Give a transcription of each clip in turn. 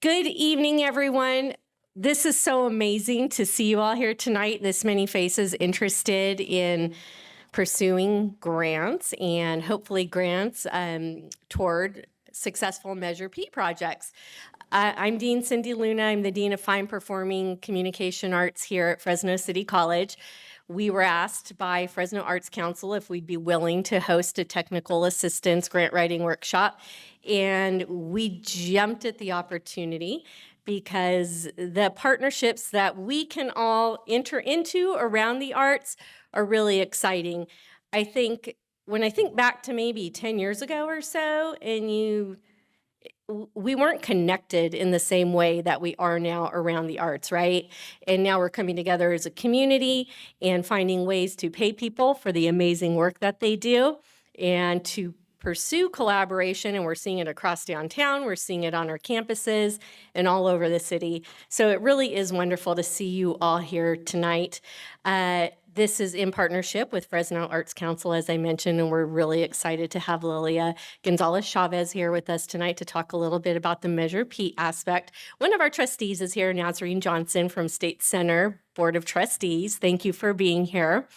Good evening, everyone. This is so amazing to see you all here tonight, this many faces interested in pursuing grants and hopefully grants toward successful Measure P projects. I'm Dean Cindy Luna. I'm the Dean of Fine Performing Communication Arts here at Fresno City College. We were asked by Fresno Arts Council if we'd be willing to host a technical assistance grant writing workshop, and we jumped at the opportunity because the partnerships that we can all enter into around the arts are really exciting. I think when I think back to maybe 10 years ago or so, and we weren't connected in the same way that we are now around the arts, right? And now we're coming together as a community and finding ways to pay people for the amazing work that they do and to pursue collaboration. And we're seeing it across downtown. We're seeing it on our campuses and all over the city. So it really is wonderful to see you all here tonight. This is in partnership with Fresno Arts Council, as I mentioned, and we're really excited to have Lilia Gonzalez-Chavez here with us tonight to talk a little bit about the Measure P aspect. One of our trustees is here, Nazarene Johnson from State Center Board of Trustees. Thank you for being here.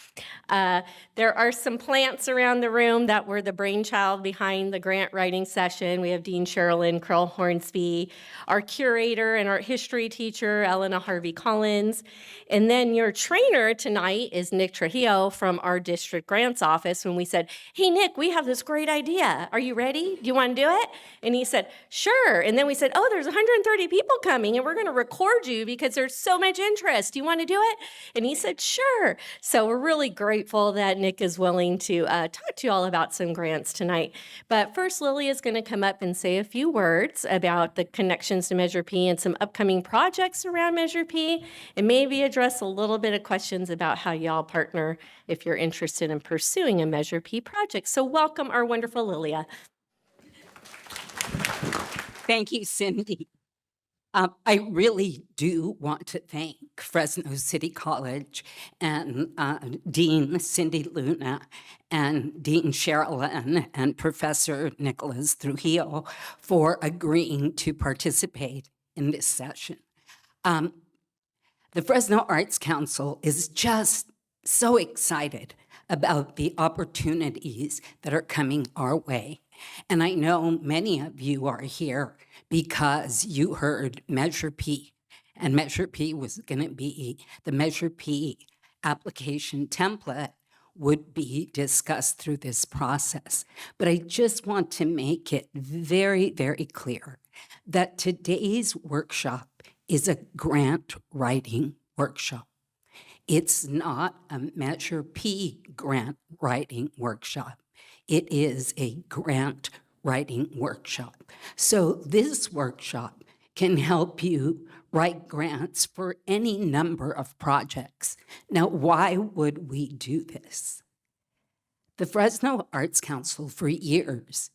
There are some plants around the room that were the brainchild behind the grant writing session. We have Dean Sherilyn Kroll Hornsby, our curator and art history teacher, Elena Harvey Collins. And then your trainer tonight is Nick Trujillo from our district grants office. When we said, hey, Nick, we have this great idea. Are you ready? Do you want to do it? And he said, sure. And then we said, oh, there's 130 people coming and we're going to record you because there's so much interest. Do you want to do it? And he said, sure. So we're really grateful that Nick is willing to talk to you all about some grants tonight. But first, Lily is going to come up and say a few words about the connections to Measure P and some upcoming projects around Measure P, and maybe address a little bit of questions about how y'all partner if you're interested in pursuing a Measure P project. So welcome our wonderful Lilia. Thank you, Cindy. I really do want to thank Fresno City College and Dean Cindy Luna and Dean Sherilyn and Professor Nicholas Trujillo for agreeing to participate in this session. The Fresno Arts Council is just so excited about the opportunities that are coming our way. And I know many of you are here because you heard Measure P, and Measure P was going to be the Measure P application template would be discussed through this process. But I just want to make it very, very clear that today's workshop is a grant writing workshop. It's not a Measure P grant writing workshop. It is a grant writing workshop. So this workshop can help you write grants for any number of projects. Now, why would we do this? The Fresno Arts Council for years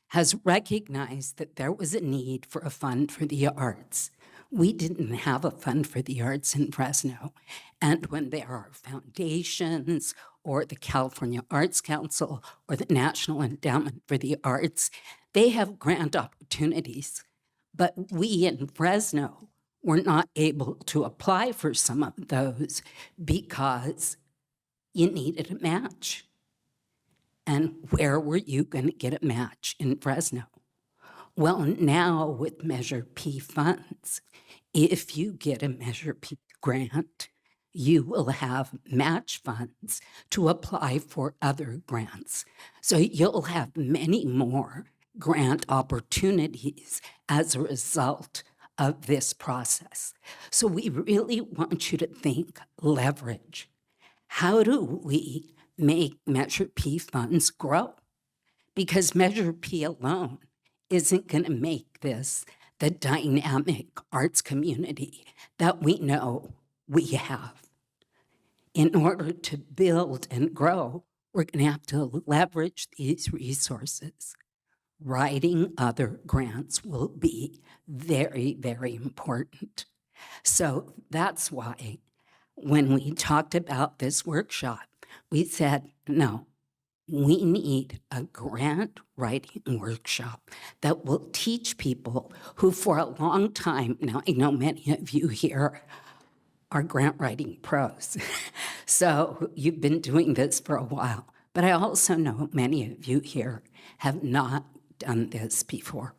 has recognized that there was a need for a fund for the arts. We didn't have a fund for the arts in Fresno. And when there are foundations or the California Arts Council or the National Endowment for the Arts, they have grant opportunities. But we in Fresno were not able to apply for some of those because you needed a match. And where were you going to get a match in Fresno? Well, now with Measure P funds, if you get a Measure P grant, you will have match funds to apply for other grants. So you'll have many more grant opportunities as a result of this process. So we really want you to think leverage. How do we make Measure P funds grow? Because Measure P alone isn't going to make this the dynamic arts community that we know we have. In order to build and grow, we're going to have to leverage these resources. Writing other grants will be very, very important. So that's why when we talked about this workshop, we said, no, We need a grant writing workshop that will teach people who for a long time, now I know many of you here are grant writing pros. So you've been doing this for a while, but I also know many of you here have not done this before.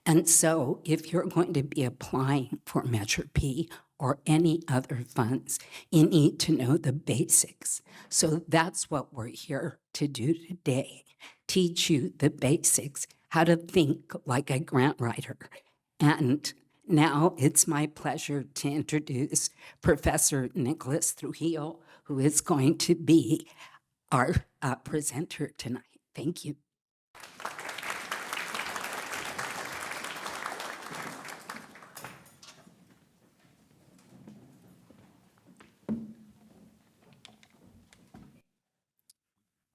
And so if you're going to be applying for Measure P or any other funds, you need to know the basics. So that's what we're here to do today, teach you the basics, how to think like a grant writer. And now it's my pleasure to introduce Professor Nicholas Trujillo, who is going to be our presenter tonight. Thank you.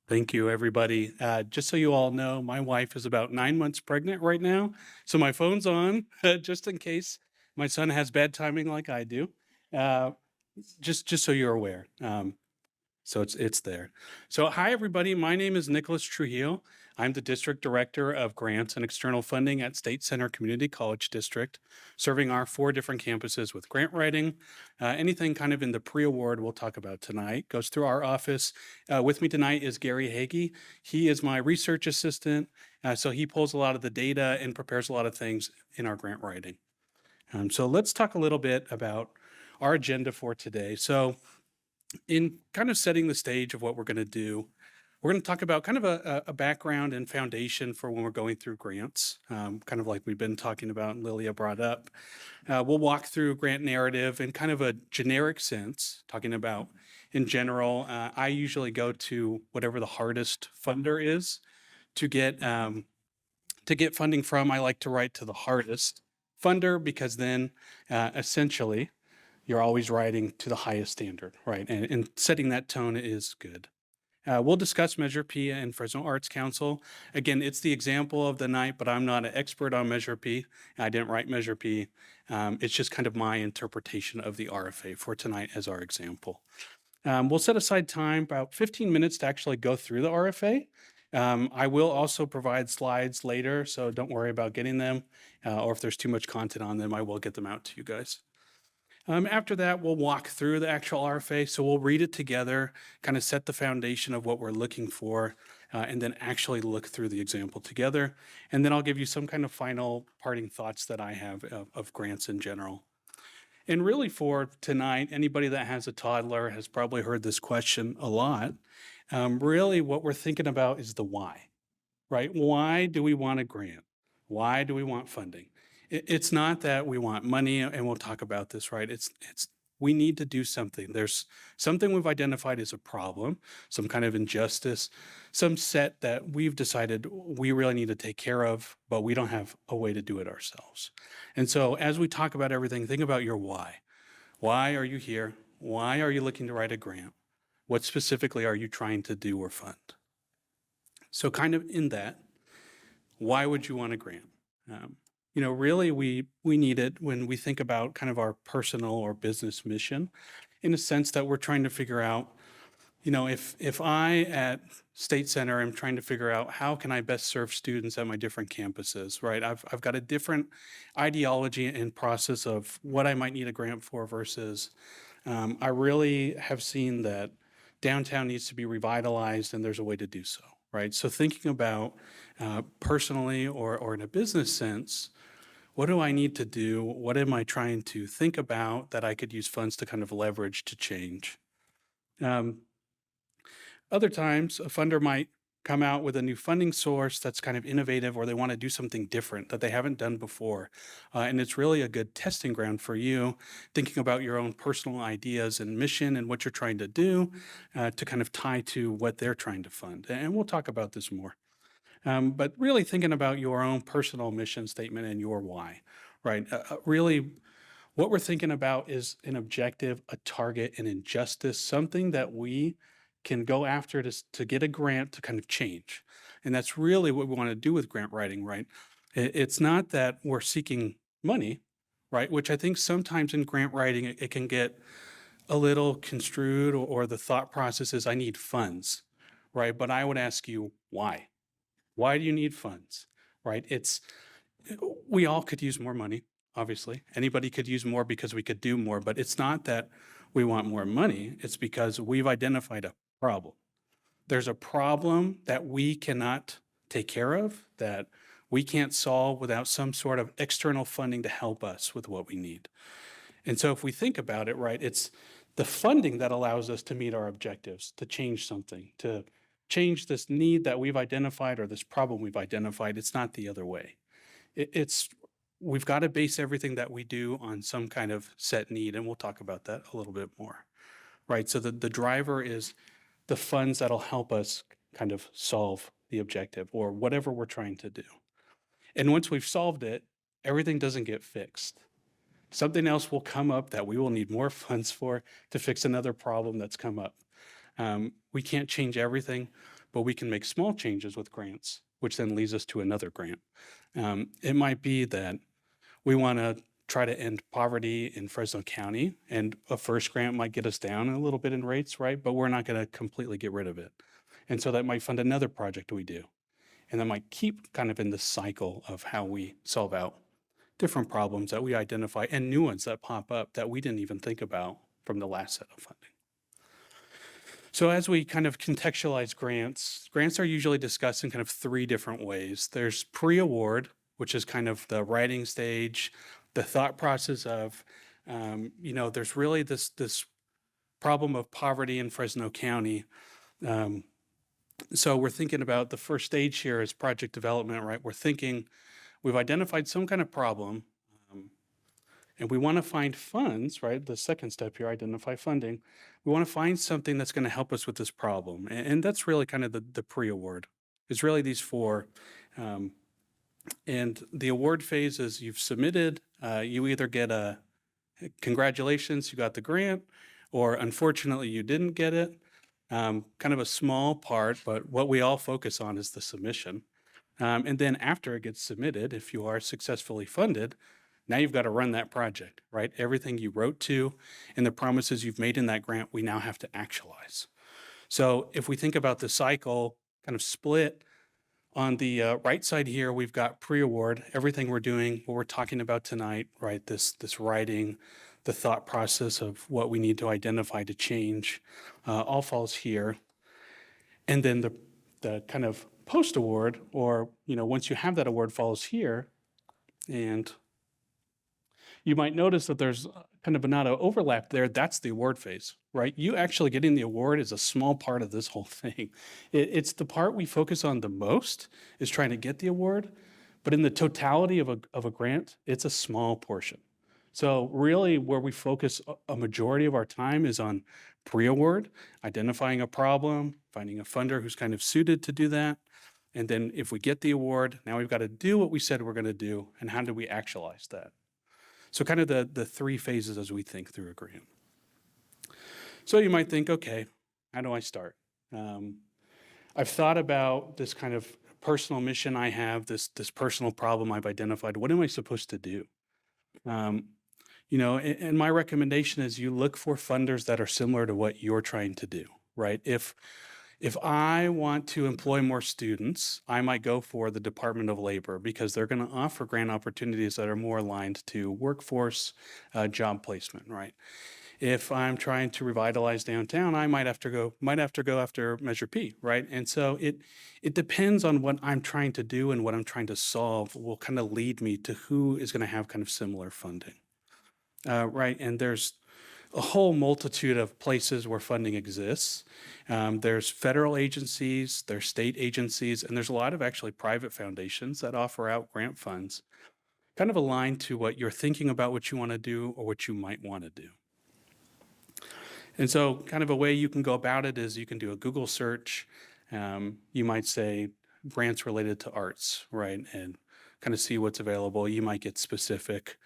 Thank you, everybody. Just so you all know, my wife is about 9 months pregnant right now, so my phone's on just in case my son has bad timing like I do. Uh, just so you're aware. So it's there. So hi, everybody. My name is Nicholas Trujillo. I'm the District Director of Grants and External Funding at State Center Community College District, serving our 4 different campuses with grant writing. Anything kind of in the pre-award we'll talk about tonight goes through our office. With me tonight is Gary Hagee. He is my research assistant, so he pulls a lot of the data and prepares a lot of things in our grant writing. So let's talk a little bit about our agenda for today. So in kind of setting the stage of what we're going to do, we're going to talk about kind of a background and foundation for when we're going through grants, kind of like we've been talking about and Lilia brought up. We'll walk through grant narrative in kind of a generic sense, talking about in general. I usually go to whatever the hardest funder is to get funding from. I like to write to the hardest funder because then essentially you're always writing to the highest standard, right? And setting that tone is good. We'll discuss Measure P and Fresno Arts Council. Again, it's the example of the night, but I'm not an expert on Measure P. I didn't write Measure P. It's just kind of my interpretation of the RFA for tonight as our example. We'll set aside time, about 15 minutes, to actually go through the RFA. I will also provide slides later, so don't worry about getting them, or if there's too much content on them, I will get them out to you guys. After that, we'll walk through the actual RFA. So we'll read it together, kind of set the foundation of what we're looking for, and then actually look through the example together. And then I'll give you some kind of final parting thoughts that I have of grants in general. And really for tonight, anybody that has a toddler has probably heard this question a lot. Really what we're thinking about is the why, right? Why do we want a grant? Why do we want funding? It's not that we want money, and we'll talk about this, right? It's we need to do something. There's something we've identified as a problem, some kind of injustice, some set that we've decided we really need to take care of, but we don't have a way to do it ourselves. And so as we talk about everything, think about your why. Why are you here? Why are you looking to write a grant? What specifically are you trying to do or fund? So kind of in that, why would you want a grant? Really we need it when we think about kind of our personal or business mission, in a sense that we're trying to figure out, if I at State Center am trying to figure out how can I best serve students at my different campuses, right? I've got a different ideology and process of what I might need a grant for versus I really have seen that downtown needs to be revitalized and there's a way to do so, right? So thinking about personally or in a business sense, what do I need to do? What am I trying to think about that I could use funds to kind of leverage to change? Other times, a funder might come out with a new funding source that's kind of innovative, or they want to do something different that they haven't done before. And it's really a good testing ground for you, thinking about your own personal ideas and mission and what you're trying to do to kind of tie to what they're trying to fund. And we'll talk about this more. But really thinking about your own personal mission statement and your why, right? Really, what we're thinking about is an objective, a target, an injustice, something that we can go after to get a grant to kind of change. And that's really what we want to do with grant writing, right? It's not that we're seeking money, right? Which I think sometimes in grant writing, it can get a little construed, or the thought process is I need funds, right? But I would ask you, why? Why do you need funds, right? We all could use more money, obviously. Anybody could use more because we could do more, but it's not that we want more money. It's because we've identified a problem. There's a problem that we cannot take care of, that we can't solve without some sort of external funding to help us with what we need. And so if we think about it, right, it's the funding that allows us to meet our objectives, to change something, to change this need that we've identified or this problem we've identified. It's not the other way. We've got to base everything that we do on some kind of set need, and we'll talk about that a little bit more, right? So the driver is the funds that'll help us kind of solve the objective or whatever we're trying to do. And once we've solved it, everything doesn't get fixed. Something else will come up that we will need more funds for to fix another problem that's come up. We can't change everything, but we can make small changes with grants, which then leads us to another grant. It might be that we want to try to end poverty in Fresno County, and a first grant might get us down a little bit in rates, right? But we're not going to completely get rid of it. And so that might fund another project we do. And that might keep kind of in the cycle of how we solve out different problems that we identify and new ones that pop up that we didn't even think about from the last set of funding. So as we kind of contextualize grants are usually discussed in kind of three different ways. There's pre-award, which is kind of the writing stage, the thought process of, there's really this problem of poverty in Fresno County. So we're thinking about the first stage here is project development, right? We've identified some kind of problem, and we want to find funds, right? The second step here, identify funding. We want to find something that's going to help us with this problem. And that's really kind of the pre-award. It's really these four. And the award phase is you've submitted, you either get a congratulations, you got the grant, or unfortunately you didn't get it. Kind of a small part, but what we all focus on is the submission. And then after it gets submitted, if you are successfully funded, now you've got to run that project, right? Everything you wrote to and the promises you've made in that grant, we now have to actualize. So if we think about the cycle kind of split, on the right side here, we've got pre-award, everything we're doing, what we're talking about tonight, right? This writing, the thought process of what we need to identify to change, all falls here. And then the kind of post-award, or once you have that award, falls here. And you might notice that there's kind of not an overlap there. That's the award phase, right? You actually getting the award is a small part of this whole thing. It's the part we focus on the most, is trying to get the award. But in the totality of a grant, it's a small portion. So really where we focus a majority of our time is on pre-award, identifying a problem, finding a funder who's kind of suited to do that. And then if we get the award, now we've got to do what we said we're going to do, and how do we actualize that? So kind of the three phases as we think through a grant. So you might think, okay, how do I start? I've thought about this kind of personal mission I have, this personal problem I've identified. What am I supposed to do? And my recommendation is you look for funders that are similar to what you're trying to do, right? If I want to employ more students, I might go for the Department of Labor because they're going to offer grant opportunities that are more aligned to workforce job placement, right? If I'm trying to revitalize downtown, I might have to go after Measure P, right? And so it depends on what I'm trying to do, and what I'm trying to solve will kind of lead me to who is going to have kind of similar funding, right? And there's a whole multitude of places where funding exists. There's federal agencies, there's state agencies, and there's a lot of actually private foundations that offer out grant funds, kind of aligned to what you're thinking about, what you want to do, or what you might want to do. And so kind of a way you can go about it is you can do a Google search. You might say grants related to arts, right? And kind of see what's available. You might get specific.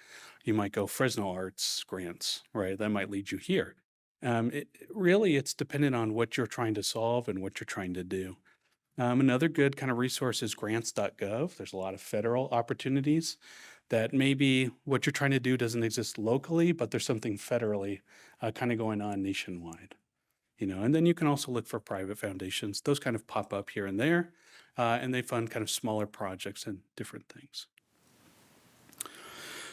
You might go Fresno Arts grants, right? That might lead you here. It's dependent on what you're trying to solve and what you're trying to do. Another good kind of resource is grants.gov. There's a lot of federal opportunities that maybe what you're trying to do doesn't exist locally, but there's something federally kind of going on nationwide. and then you can also look for private foundations. Those kind of pop up here and there, and they fund kind of smaller projects and different things.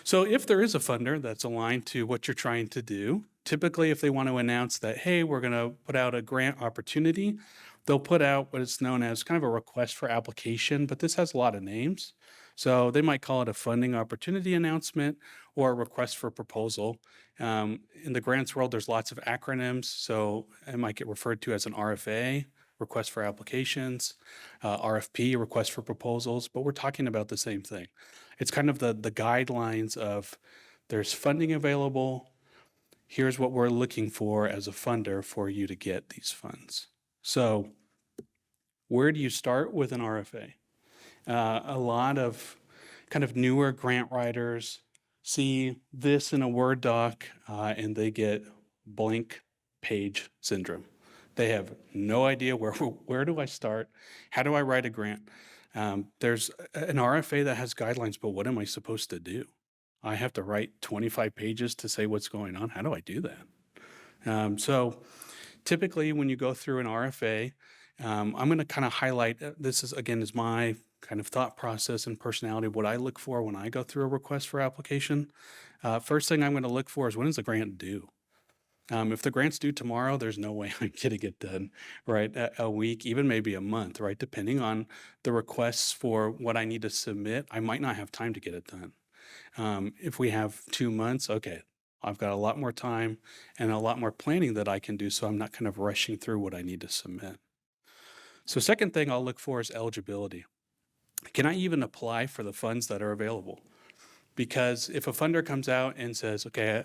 So if there is a funder that's aligned to what you're trying to do, typically if they want to announce that, hey, we're going to put out a grant opportunity, they'll put out what is known as kind of a request for application, but this has a lot of names. So they might call it a funding opportunity announcement or a request for proposal. In the grants world, there's lots of acronyms, so it might get referred to as an RFA, request for applications, RFP, request for proposals, but we're talking about the same thing. It's kind of the guidelines of there's funding available, here's what we're looking for as a funder for you to get these funds. So where do you start with an RFA? A lot of kind of newer grant writers see this in a Word doc and they get blank page syndrome. They have no idea where do I start? How do I write a grant? There's an RFA that has guidelines, but what am I supposed to do? I have to write 25 pages to say what's going on. How do I do that? So typically when you go through an RFA, I'm going to kind of highlight, this is my kind of thought process and personality, what I look for when I go through a request for application. First thing I'm going to look for is when is the grant due? If the grant's due tomorrow, there's no way I'm getting it done, right? A week, even maybe a month, right? Depending on the requests for what I need to submit, I might not have time to get it done. If we have 2 months, okay, I've got a lot more time and a lot more planning that I can do, so I'm not kind of rushing through what I need to submit. So second thing I'll look for is eligibility. Can I even apply for the funds that are available? Because if a funder comes out and says, okay,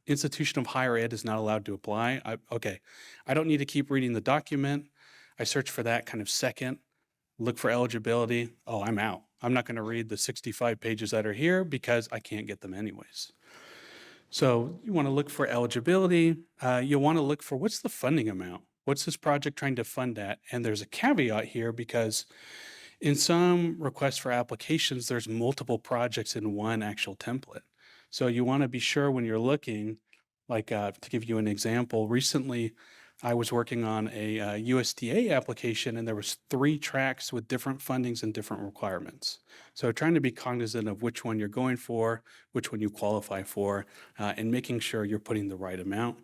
institution of higher ed is not allowed to apply, I don't need to keep reading the document. I search for that kind of second, look for eligibility. Oh, I'm out. I'm not going to read the 65 pages that are here because I can't get them anyways. So you want to look for eligibility. You want to look for what's the funding amount? What's this project trying to fund at? And there's a caveat here because in some requests for applications, there's multiple projects in one actual template. So you want to be sure when you're looking, like to give you an example, recently I was working on a USDA application and there was 3 tracks with different fundings and different requirements. So trying to be cognizant of which one you're going for, which one you qualify for, and making sure you're putting the right amount.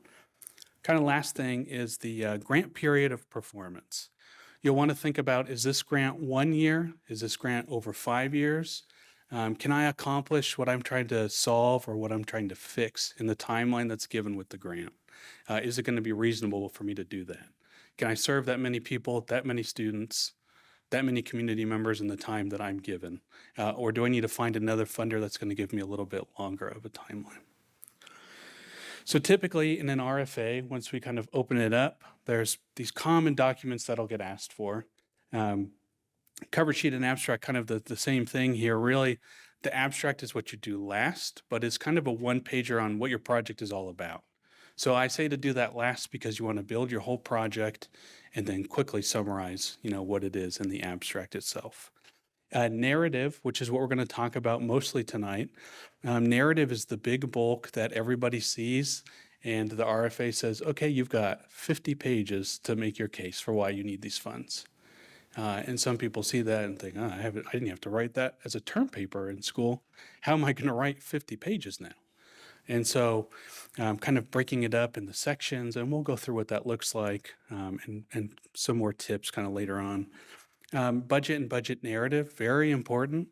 Kind of last thing is the grant period of performance. You'll want to think about, is this grant 1 year? Is this grant over 5 years? Can I accomplish what I'm trying to solve or what I'm trying to fix in the timeline that's given with the grant? Is it going to be reasonable for me to do that? Can I serve that many people, that many students, that many community members in the time that I'm given? Or do I need to find another funder that's going to give me a little bit longer of a timeline? So typically in an RFA, once we kind of open it up, there's these common documents that'll get asked for. Cover sheet and abstract, kind of the same thing here. Really, the abstract is what you do last, but it's kind of a one-pager on what your project is all about. So I say to do that last because you want to build your whole project and then quickly summarize, what it is in the abstract itself. Narrative, which is what we're going to talk about mostly tonight. Narrative is the big bulk that everybody sees, and the RFA says, okay, you've got 50 pages to make your case for why you need these funds. And some people see that and think, I didn't have to write that as a term paper in school. How am I going to write 50 pages now? And so kind of breaking it up into sections, and we'll go through what that looks like and some more tips kind of later on. Budget and budget narrative, very important.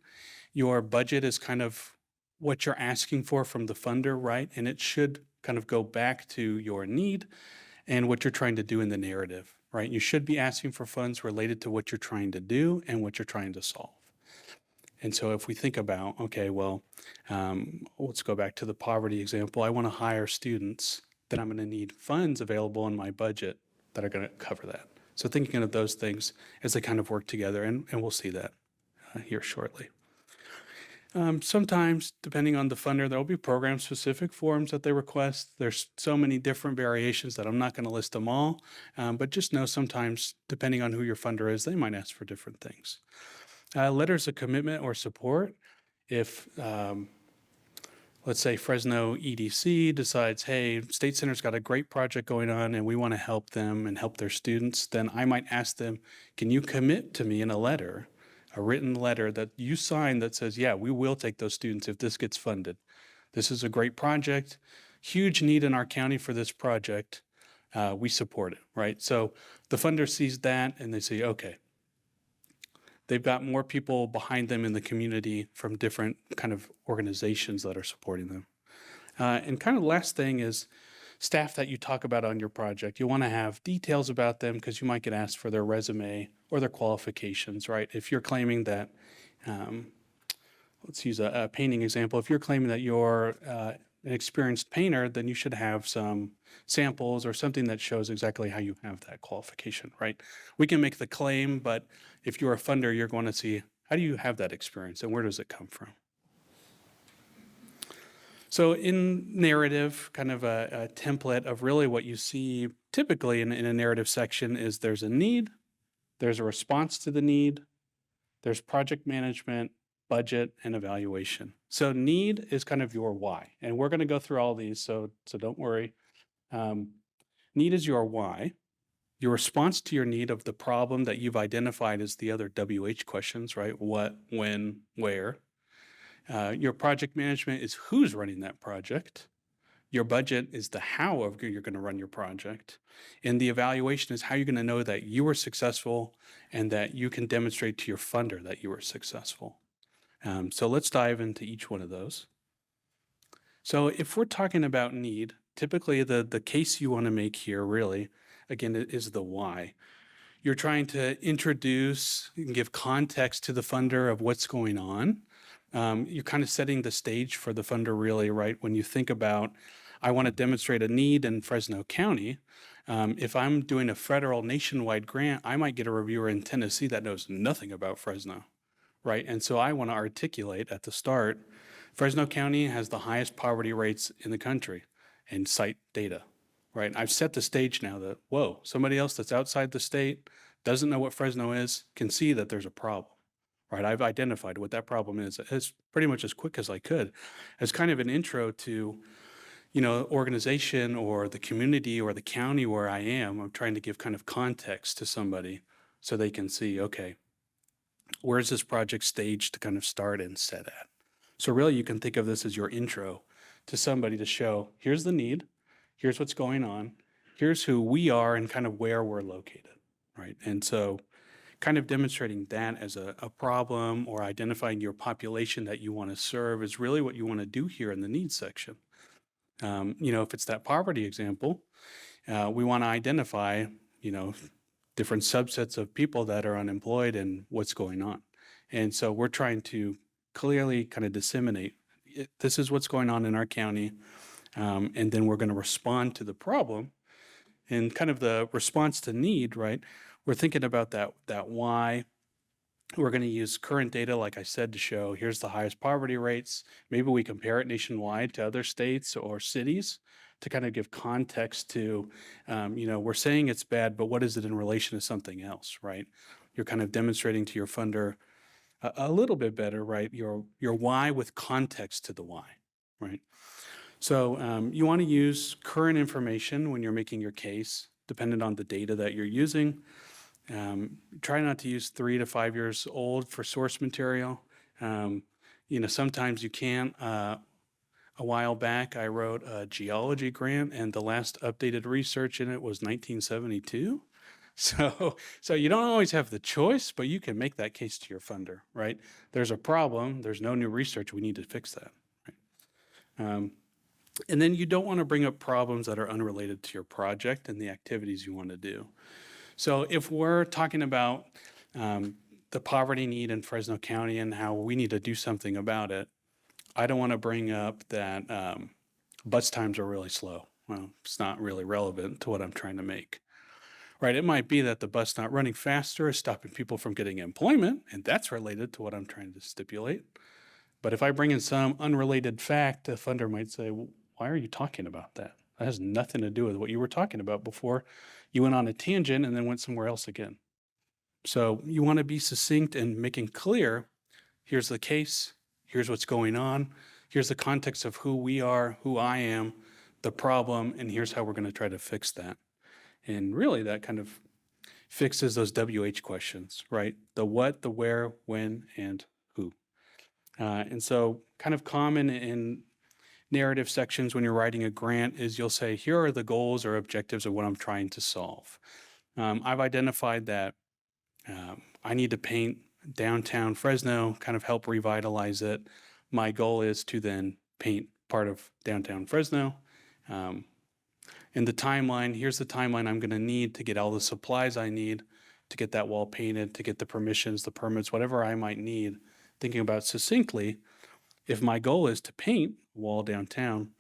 Your budget is kind of what you're asking for from the funder, right? And it should kind of go back to your need and what you're trying to do in the narrative, right? You should be asking for funds related to what you're trying to do and what you're trying to solve. And so if we think about, okay, well, let's go back to the poverty example. I want to hire students, then I'm going to need funds available in my budget that are going to cover that. So thinking of those things as they kind of work together, and we'll see that here shortly. Sometimes, depending on the funder, there will be program-specific forms that they request. There's so many different variations that I'm not going to list them all, but just know sometimes, depending on who your funder is, they might ask for different things. Letters of commitment or support. If let's say Fresno EDC decides, hey, State Center's got a great project going on and we want to help them and help their students, then I might ask them, can you commit to me in a letter, a written letter that you sign that says, yeah, we will take those students if this gets funded. This is a great project, huge need in our county for this project. We support it, right? So the funder sees that and they say, okay, they've got more people behind them in the community from different kind of organizations that are supporting them. And kind of the last thing is staff that you talk about on your project. You want to have details about them because you might get asked for their resume or their qualifications, right? If you're claiming that, let's use a painting example. If you're claiming that you're an experienced painter, then you should have some samples or something that shows exactly how you have that qualification, right? We can make the claim, but if you're a funder, you're going to see, how do you have that experience and where does it come from? So in narrative, kind of a template of really what you see typically in a narrative section is there's a need, there's a response to the need, there's project management, budget, and evaluation. So need is kind of your why. And we're going to go through all these, so don't worry. Need is your why. Your response to your need of the problem that you've identified is the other WH questions, right? What, when, where. Your project management is who's running that project. Your budget is the how of you're going to run your project. And the evaluation is how you're going to know that you were successful and that you can demonstrate to your funder that you were successful. So let's dive into each one of those. So if we're talking about need, typically the case you want to make here really, again, is the why. You're trying to introduce and give context to the funder of what's going on. You're kind of setting the stage for the funder really, right? When you think about, I want to demonstrate a need in Fresno County. If I'm doing a federal nationwide grant, I might get a reviewer in Tennessee that knows nothing about Fresno, right? And so I want to articulate at the start, Fresno County has the highest poverty rates in the country and cite data, right? I've set the stage now that, whoa, somebody else that's outside the state, doesn't know what Fresno is, can see that there's a problem. Right, I've identified what that problem is as pretty much as quick as I could, as kind of an intro to, organization or the community or the county where I am. I'm trying to give kind of context to somebody so they can see, okay, where's this project stage to kind of start and set at? So really you can think of this as your intro to somebody to show, here's the need, here's what's going on, here's who we are and kind of where we're located, right? And so kind of demonstrating that as a problem or identifying your population that you want to serve is really what you want to do here in the needs section. If it's that poverty example, we want to identify, different subsets of people that are unemployed and what's going on. And so we're trying to clearly kind of disseminate, this is what's going on in our county, and then we're going to respond to the problem. And kind of the response to need, right? We're thinking about that why. We're going to use current data, like I said, to show here's the highest poverty rates. Maybe we compare it nationwide to other states or cities to kind of give context to, we're saying it's bad, but what is it in relation to something else, right? You're kind of demonstrating to your funder a little bit better, right? Your why with context to the why, right? So you want to use current information when you're making your case, dependent on the data that you're using. Try not to use 3 to 5 years old for source material. Sometimes you can't. A while back, I wrote a geology grant, and the last updated research in it was 1972. So you don't always have the choice, but you can make that case to your funder, right? There's a problem. There's no new research. We need to fix that, right? And then you don't want to bring up problems that are unrelated to your project and the activities you want to do. So if we're talking about the poverty need in Fresno County and how we need to do something about it, I don't want to bring up that bus times are really slow. Well, it's not really relevant to what I'm trying to make. Right? It might be that the bus not running faster is stopping people from getting employment, and that's related to what I'm trying to stipulate. But if I bring in some unrelated fact, the funder might say, well, why are you talking about that? That has nothing to do with what you were talking about before. You went on a tangent and then went somewhere else again. So you want to be succinct and making clear, here's the case, here's what's going on, here's the context of who we are, who I am, the problem, and here's how we're going to try to fix that. And really that kind of fixes those WH questions, right? The what, the where, when, and who. And so kind of common in narrative sections when you're writing a grant is you'll say, here are the goals or objectives of what I'm trying to solve. I've identified that I need to paint downtown Fresno, kind of help revitalize it. My goal is to then paint part of downtown Fresno. In the timeline, here's the timeline I'm going to need to get all the supplies I need to get that wall painted, to get the permissions, the permits, whatever I might need. Thinking about succinctly, if my goal is to paint a wall downtown,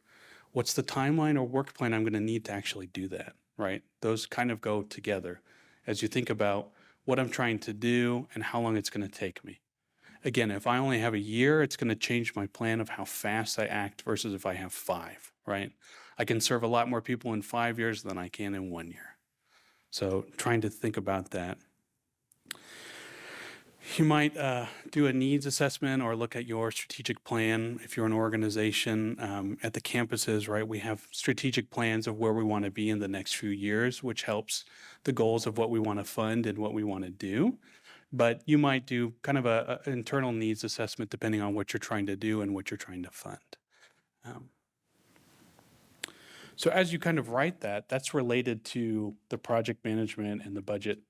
what's the timeline or work plan I'm going to need to actually do that, right? Those kind of go together as you think about what I'm trying to do and how long it's going to take me. Again, if I only have a year, it's going to change my plan of how fast I act versus if I have 5, right? I can serve a lot more people in 5 years than I can in 1 year. So trying to think about that. You might do a needs assessment or look at your strategic plan. If you're an organization at the campuses, right, we have strategic plans of where we want to be in the next few years, which helps the goals of what we want to fund and what we want to do. But you might do kind of an internal needs assessment depending on what you're trying to do and what you're trying to fund. So as you kind of write that, that's related to the project management and the budget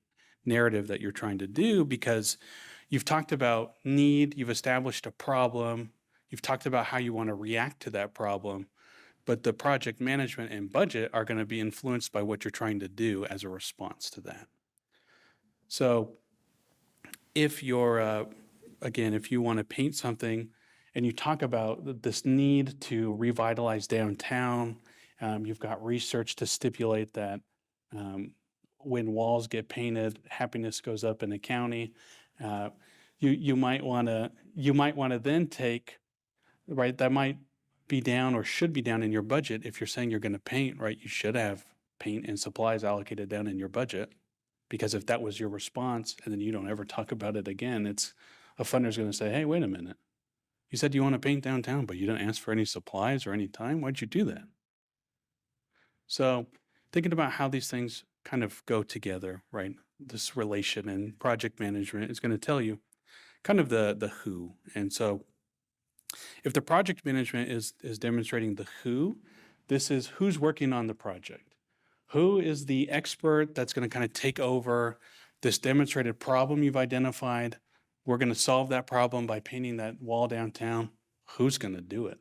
narrative that you're trying to do, because you've talked about need, you've established a problem, you've talked about how you want to react to that problem, but the project management and budget are going to be influenced by what you're trying to do as a response to that. So if you're, again, if you want to paint something and you talk about this need to revitalize downtown, you've got research to stipulate that when walls get painted, happiness goes up in the county. You might want to then take, right, that might be down or should be down in your budget. If you're saying you're going to paint, right, you should have paint and supplies allocated down in your budget, because if that was your response and then you don't ever talk about it again, it's a funder's going to say, hey, wait a minute. You said you want to paint downtown, but you didn't ask for any supplies or any time. Why'd you do that? So thinking about how these things kind of go together, right? This relation and project management is going to tell you kind of the who. And so if the project management is demonstrating the who, this is who's working on the project. Who is the expert that's going to kind of take over this demonstrated problem you've identified? We're going to solve that problem by painting that wall downtown. Who's going to do it?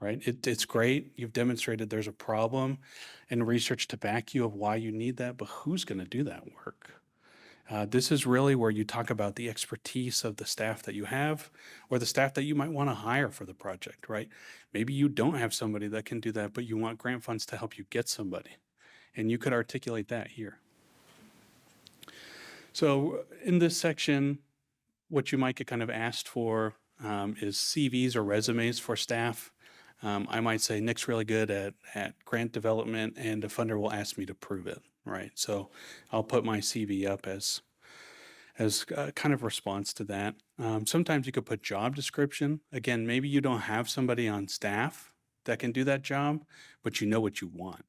Right? It's great. You've demonstrated there's a problem and research to back you of why you need that, but who's going to do that work? This is really where you talk about the expertise of the staff that you have or the staff that you might want to hire for the project, right? Maybe you don't have somebody that can do that, but you want grant funds to help you get somebody. And you could articulate that here. So in this section, what you might get kind of asked for is CVs or resumes for staff. I might say Nick's really good at grant development and a funder will ask me to prove it, right? So I'll put my CV up as kind of response to that. Sometimes you could put job description. Again, maybe you don't have somebody on staff that can do that job, but you know what you want.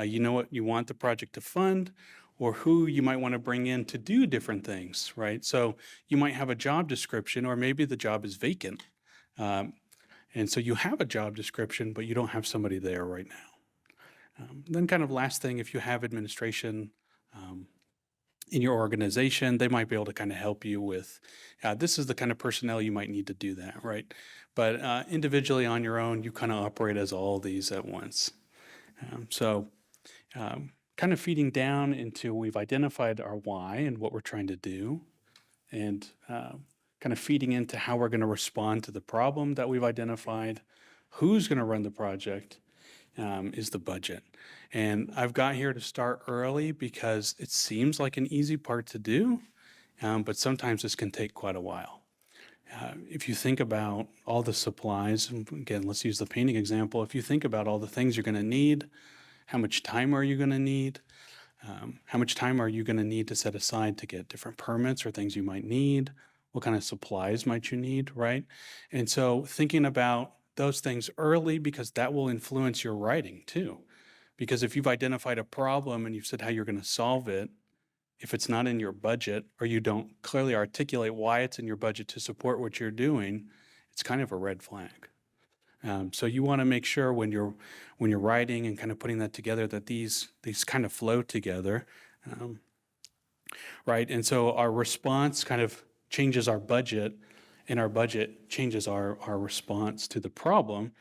You know what you want the project to fund or who you might want to bring in to do different things, right? So you might have a job description or maybe the job is vacant. And so you have a job description, but you don't have somebody there right now. Then kind of last thing, if you have administration in your organization, they might be able to kind of help you with, this is the kind of personnel you might need to do that, right? But individually on your own, you kind of operate as all these at once. Kind of feeding down into we've identified our why and what we're trying to do, and kind of feeding into how we're going to respond to the problem that we've identified, who's going to run the project, is the budget. And I've got here to start early because it seems like an easy part to do, but sometimes this can take quite a while. If you think about all the supplies, again, let's use the painting example. If you think about all the things you're going to need, how much time are you going to need? How much time are you going to need to set aside to get different permits or things you might need? What kind of supplies might you need, right? And so thinking about those things early because that will influence your writing too. Because if you've identified a problem and you've said how you're going to solve it, if it's not in your budget or you don't clearly articulate why it's in your budget to support what you're doing, it's kind of a red flag. So you want to make sure when you're writing and kind of putting that together that these kind of flow together, right? And so our response kind of changes our budget, and our budget changes our response to the problem,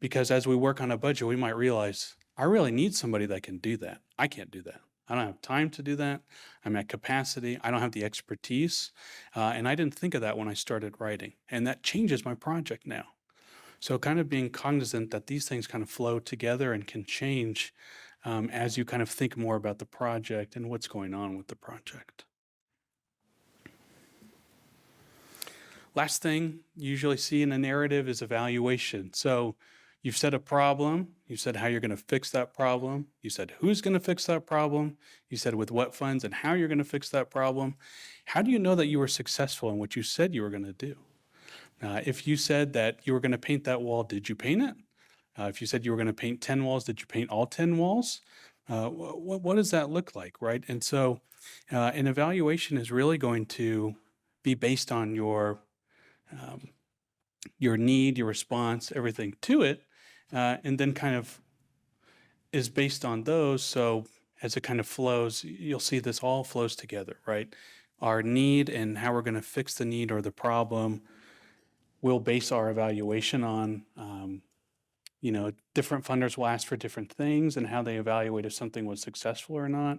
because as we work on a budget, we might realize I really need somebody that can do that. I can't do that. I don't have time to do that. I'm at capacity. I don't have the expertise. And I didn't think of that when I started writing. And that changes my project now. So kind of being cognizant that these things kind of flow together and can change as you kind of think more about the project and what's going on with the project. Last thing you usually see in a narrative is evaluation. So you've said a problem, you said how you're going to fix that problem, you said who's going to fix that problem, you said with what funds and how you're going to fix that problem. How do you know that you were successful in what you said you were going to do? If you said that you were going to paint that wall, did you paint it? If you said you were going to paint 10 walls, did you paint all 10 walls? What does that look like, right? And so an evaluation is really going to be based on your need, your response, everything to it, and then kind of is based on those. So as it kind of flows, you'll see this all flows together, right? Our need and how we're going to fix the need or the problem will base our evaluation on, different funders will ask for different things and how they evaluate if something was successful or not.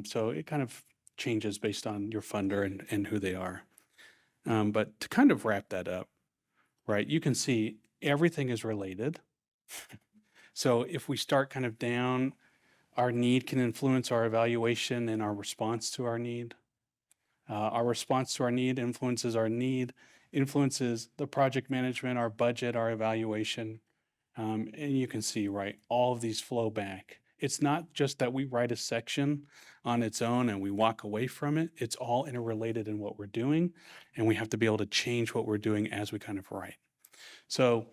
So it kind of changes based on your funder and who they are. But to kind of wrap that up, right, you can see everything is related. So if we start kind of down, our need can influence our evaluation and our response to our need. Our response to our need influences the project management, our budget, our evaluation. And you can see, right, all of these flow back. It's not just that we write a section on its own and we walk away from it. It's all interrelated in what we're doing, and we have to be able to change what we're doing as we kind of write. So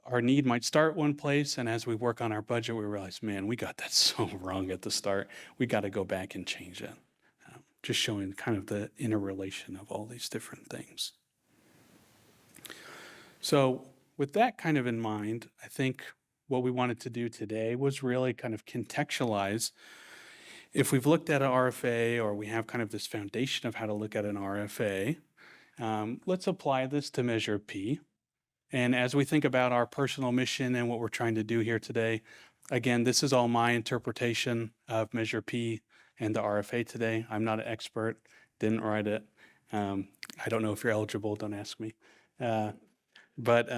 our need might start one place, and as we work on our budget, we realize, man, we got that so wrong at the start. We got to go back and change it. Just showing kind of the interrelation of all these different things. So with that kind of in mind, I think what we wanted to do today was really kind of contextualize. If we've looked at an RFA, or we have kind of this foundation of how to look at an RFA, let's apply this to Measure P. And as we think about our personal mission and what we're trying to do here today, again, this is all my interpretation of Measure P and the RFA today. I'm not an expert, didn't write it. I don't know if you're eligible, don't ask me. But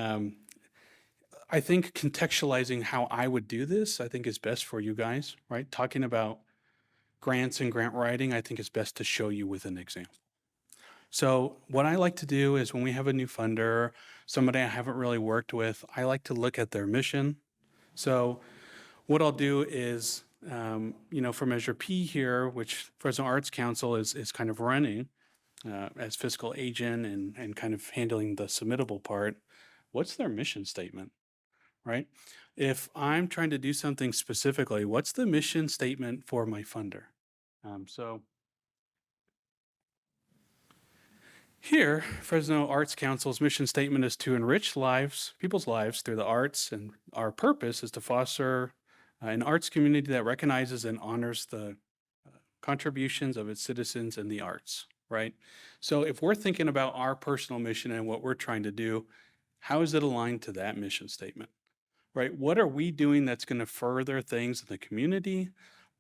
I think contextualizing how I would do this, I think is best for you guys, right? Talking about grants and grant writing, I think is best to show you with an example. So what I like to do is when we have a new funder, somebody I haven't really worked with, I like to look at their mission. So what I'll do is, for Measure P here, which Fresno Arts Council is kind of running as fiscal agent and kind of handling the submittable part, what's their mission statement, right? If I'm trying to do something specifically, what's the mission statement for my funder? So here, Fresno Arts Council's mission statement is to enrich people's lives through the arts, and our purpose is to foster an arts community that recognizes and honors the contributions of its citizens in the arts, right? So if we're thinking about our personal mission and what we're trying to do, how is it aligned to that mission statement, right? What are we doing that's going to further things in the community,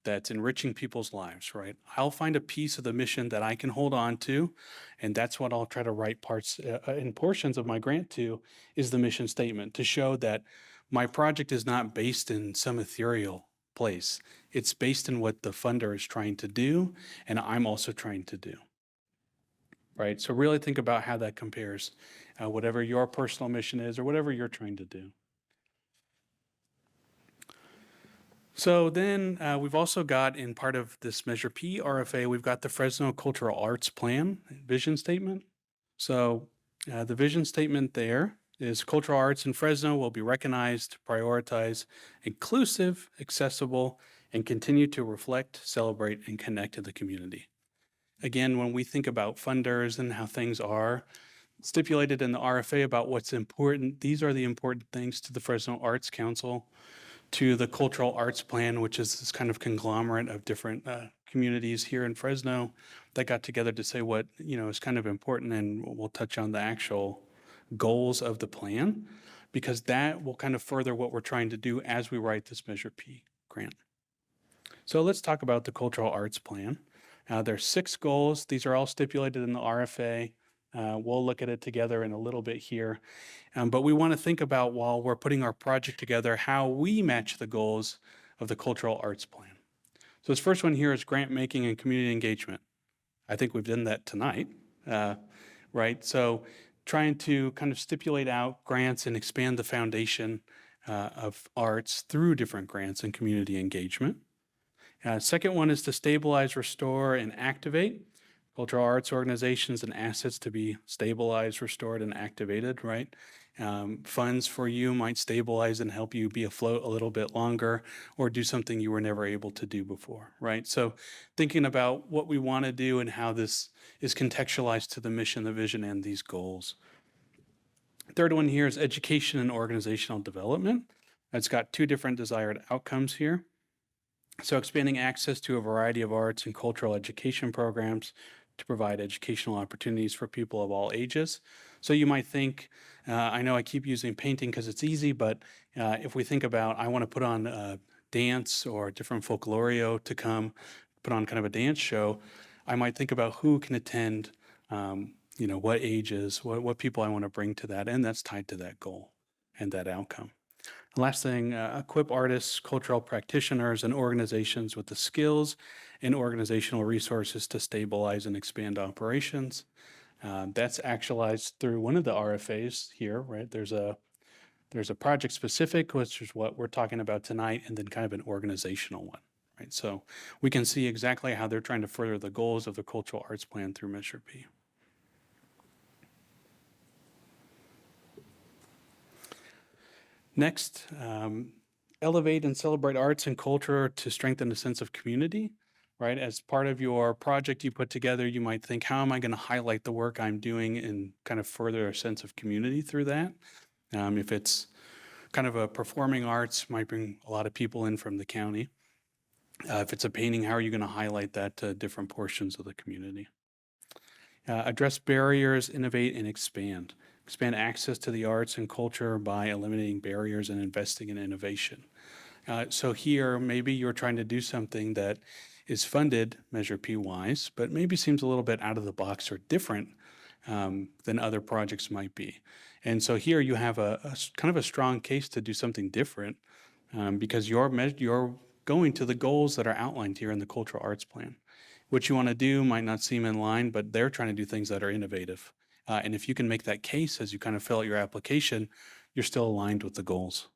that's enriching people's lives, right? I'll find a piece of the mission that I can hold on to, and that's what I'll try to write parts and portions of my grant to, is the mission statement, to show that my project is not based in some ethereal place. It's based in what the funder is trying to do, and I'm also trying to do, right? So really think about how that compares, whatever your personal mission is or whatever you're trying to do. So then we've also got, in part of this Measure P RFA, we've got the Fresno Cultural Arts Plan vision statement. So the vision statement there is cultural arts in Fresno will be recognized, prioritized, inclusive, accessible, and continue to reflect, celebrate, and connect to the community. Again, when we think about funders and how things are stipulated in the RFA about what's important, these are the important things to the Fresno Arts Council, to the Cultural Arts Plan, which is this kind of conglomerate of different communities here in Fresno that got together to say what, is kind of important, and we'll touch on the actual goals of the plan, because that will kind of further what we're trying to do as we write this Measure P grant. So let's talk about the Cultural Arts Plan. There's 6 goals. These are all stipulated in the RFA. We'll look at it together in a little bit here. But we want to think about, while we're putting our project together, how we match the goals of the Cultural Arts Plan. So this first one here is grant making and community engagement. I think we've done that tonight, right? So trying to kind of stipulate out grants and expand the foundation of arts through different grants and community engagement. Second one is to stabilize, restore, and activate cultural arts organizations and assets to be stabilized, restored, and activated, right? Funds for you might stabilize and help you be afloat a little bit longer, or do something you were never able to do before, right? So thinking about what we want to do and how this is contextualized to the mission, the vision, and these goals. Third one here is education and organizational development. It's got 2 different desired outcomes here. So expanding access to a variety of arts and cultural education programs to provide educational opportunities for people of all ages. So you might think, I know I keep using painting because it's easy, but if we think about, I want to put on dance or different folklorio to come, put on kind of a dance show, I might think about who can attend, what ages, what people I want to bring to that, and that's tied to that goal and that outcome. The last thing, equip artists, cultural practitioners, and organizations with the skills and organizational resources to stabilize and expand operations. That's actualized through one of the RFAs here, right? There's a project specific, which is what we're talking about tonight, and then kind of an organizational one, right? So we can see exactly how they're trying to further the goals of the Cultural Arts Plan through Measure P. Next, elevate and celebrate arts and culture to strengthen a sense of community, right? As part of your project you put together, you might think, how am I going to highlight the work I'm doing and kind of further a sense of community through that? If it's kind of a performing arts, might bring a lot of people in from the county. If it's a painting, how are you going to highlight that to different portions of the community? Address barriers, innovate, and expand. Expand access to the arts and culture by eliminating barriers and investing in innovation. So here, maybe you're trying to do something that is funded Measure P wise, but maybe seems a little bit out of the box or different than other projects might be. And so here you have a kind of a strong case to do something different because you're going to the goals that are outlined here in the Cultural Arts Plan. What you want to do might not seem in line, but they're trying to do things that are innovative. And if you can make that case as you kind of fill out your application, you're still aligned with the goals.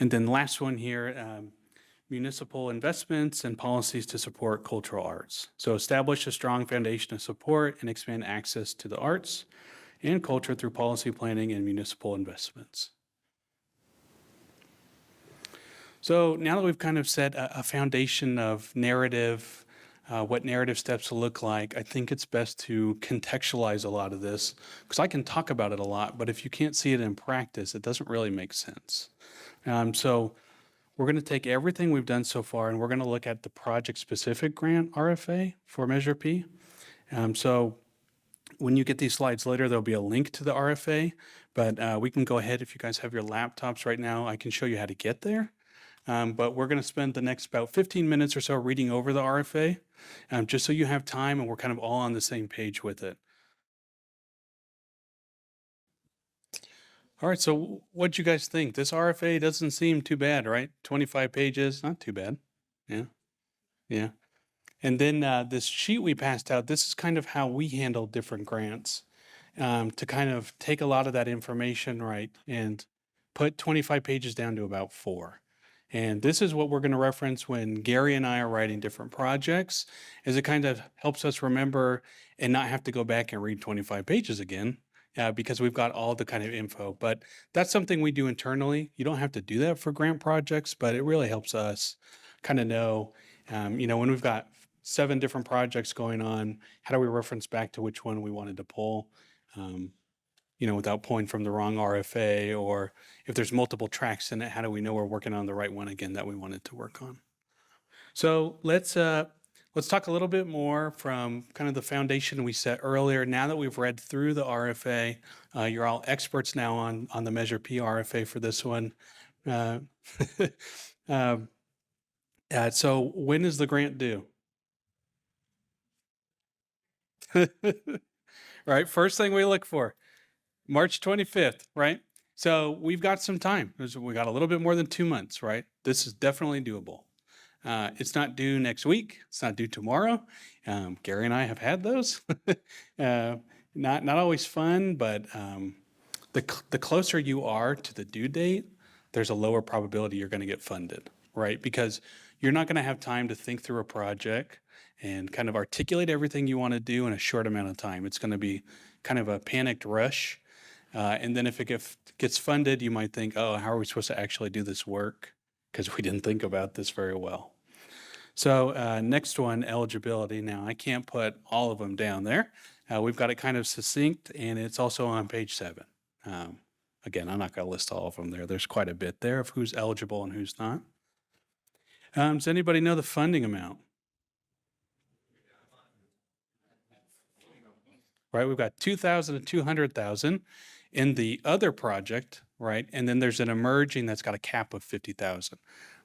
And then last one here, municipal investments and policies to support cultural arts. So establish a strong foundation of support and expand access to the arts and culture through policy planning and municipal investments. So now that we've kind of set a foundation of narrative, what narrative steps will look like, I think it's best to contextualize a lot of this, because I can talk about it a lot, but if you can't see it in practice, it doesn't really make sense. So we're going to take everything we've done so far, and we're going to look at the project-specific grant RFA for Measure P. So when you get these slides later, there'll be a link to the RFA, but we can go ahead. If you guys have your laptops right now, I can show you how to get there. But we're going to spend the next about 15 minutes or so reading over the RFA, just so you have time and we're kind of all on the same page with it. All right, so what'd you guys think? This RFA doesn't seem too bad, right? 25 pages, not too bad. Yeah. And then this sheet we passed out, this is kind of how we handle different grants, to kind of take a lot of that information, right, and put 25 pages down to about 4. And this is what we're going to reference when Gary and I are writing different projects, as it kind of helps us remember and not have to go back and read 25 pages again. because we've got all the kind of info. But that's something we do internally. You don't have to do that for grant projects, but it really helps us kind of know, when we've got 7 different projects going on, how do we reference back to which one we wanted to pull? Without pulling from the wrong RFA, or if there's multiple tracks in it, how do we know we're working on the right one again that we wanted to work on? So let's talk a little bit more from kind of the foundation we set earlier. Now that we've read through the RFA, you're all experts now on the Measure P RFA for this one. So when is the grant due? Right, first thing we look for, March 25th, right? So we've got some time. We got a little bit more than 2 months, right? This is definitely doable. It's not due next week. It's not due tomorrow. Gary and I have had those. Not always fun, but the closer you are to the due date, there's a lower probability you're going to get funded, right? Because you're not going to have time to think through a project and kind of articulate everything you want to do in a short amount of time. It's going to be kind of a panicked rush. And then if it gets funded, you might think, oh, how are we supposed to actually do this work? Because we didn't think about this very well. So next one, eligibility. Now, I can't put all of them down there. We've got it kind of succinct, and it's also on page 7. Again, I'm not going to list all of them there. There's quite a bit there of who's eligible and who's not. Does anybody know the funding amount? Right, we've got 2,000 and 200,000 in the other project, right? And then there's an emerging that's got a cap of 50,000,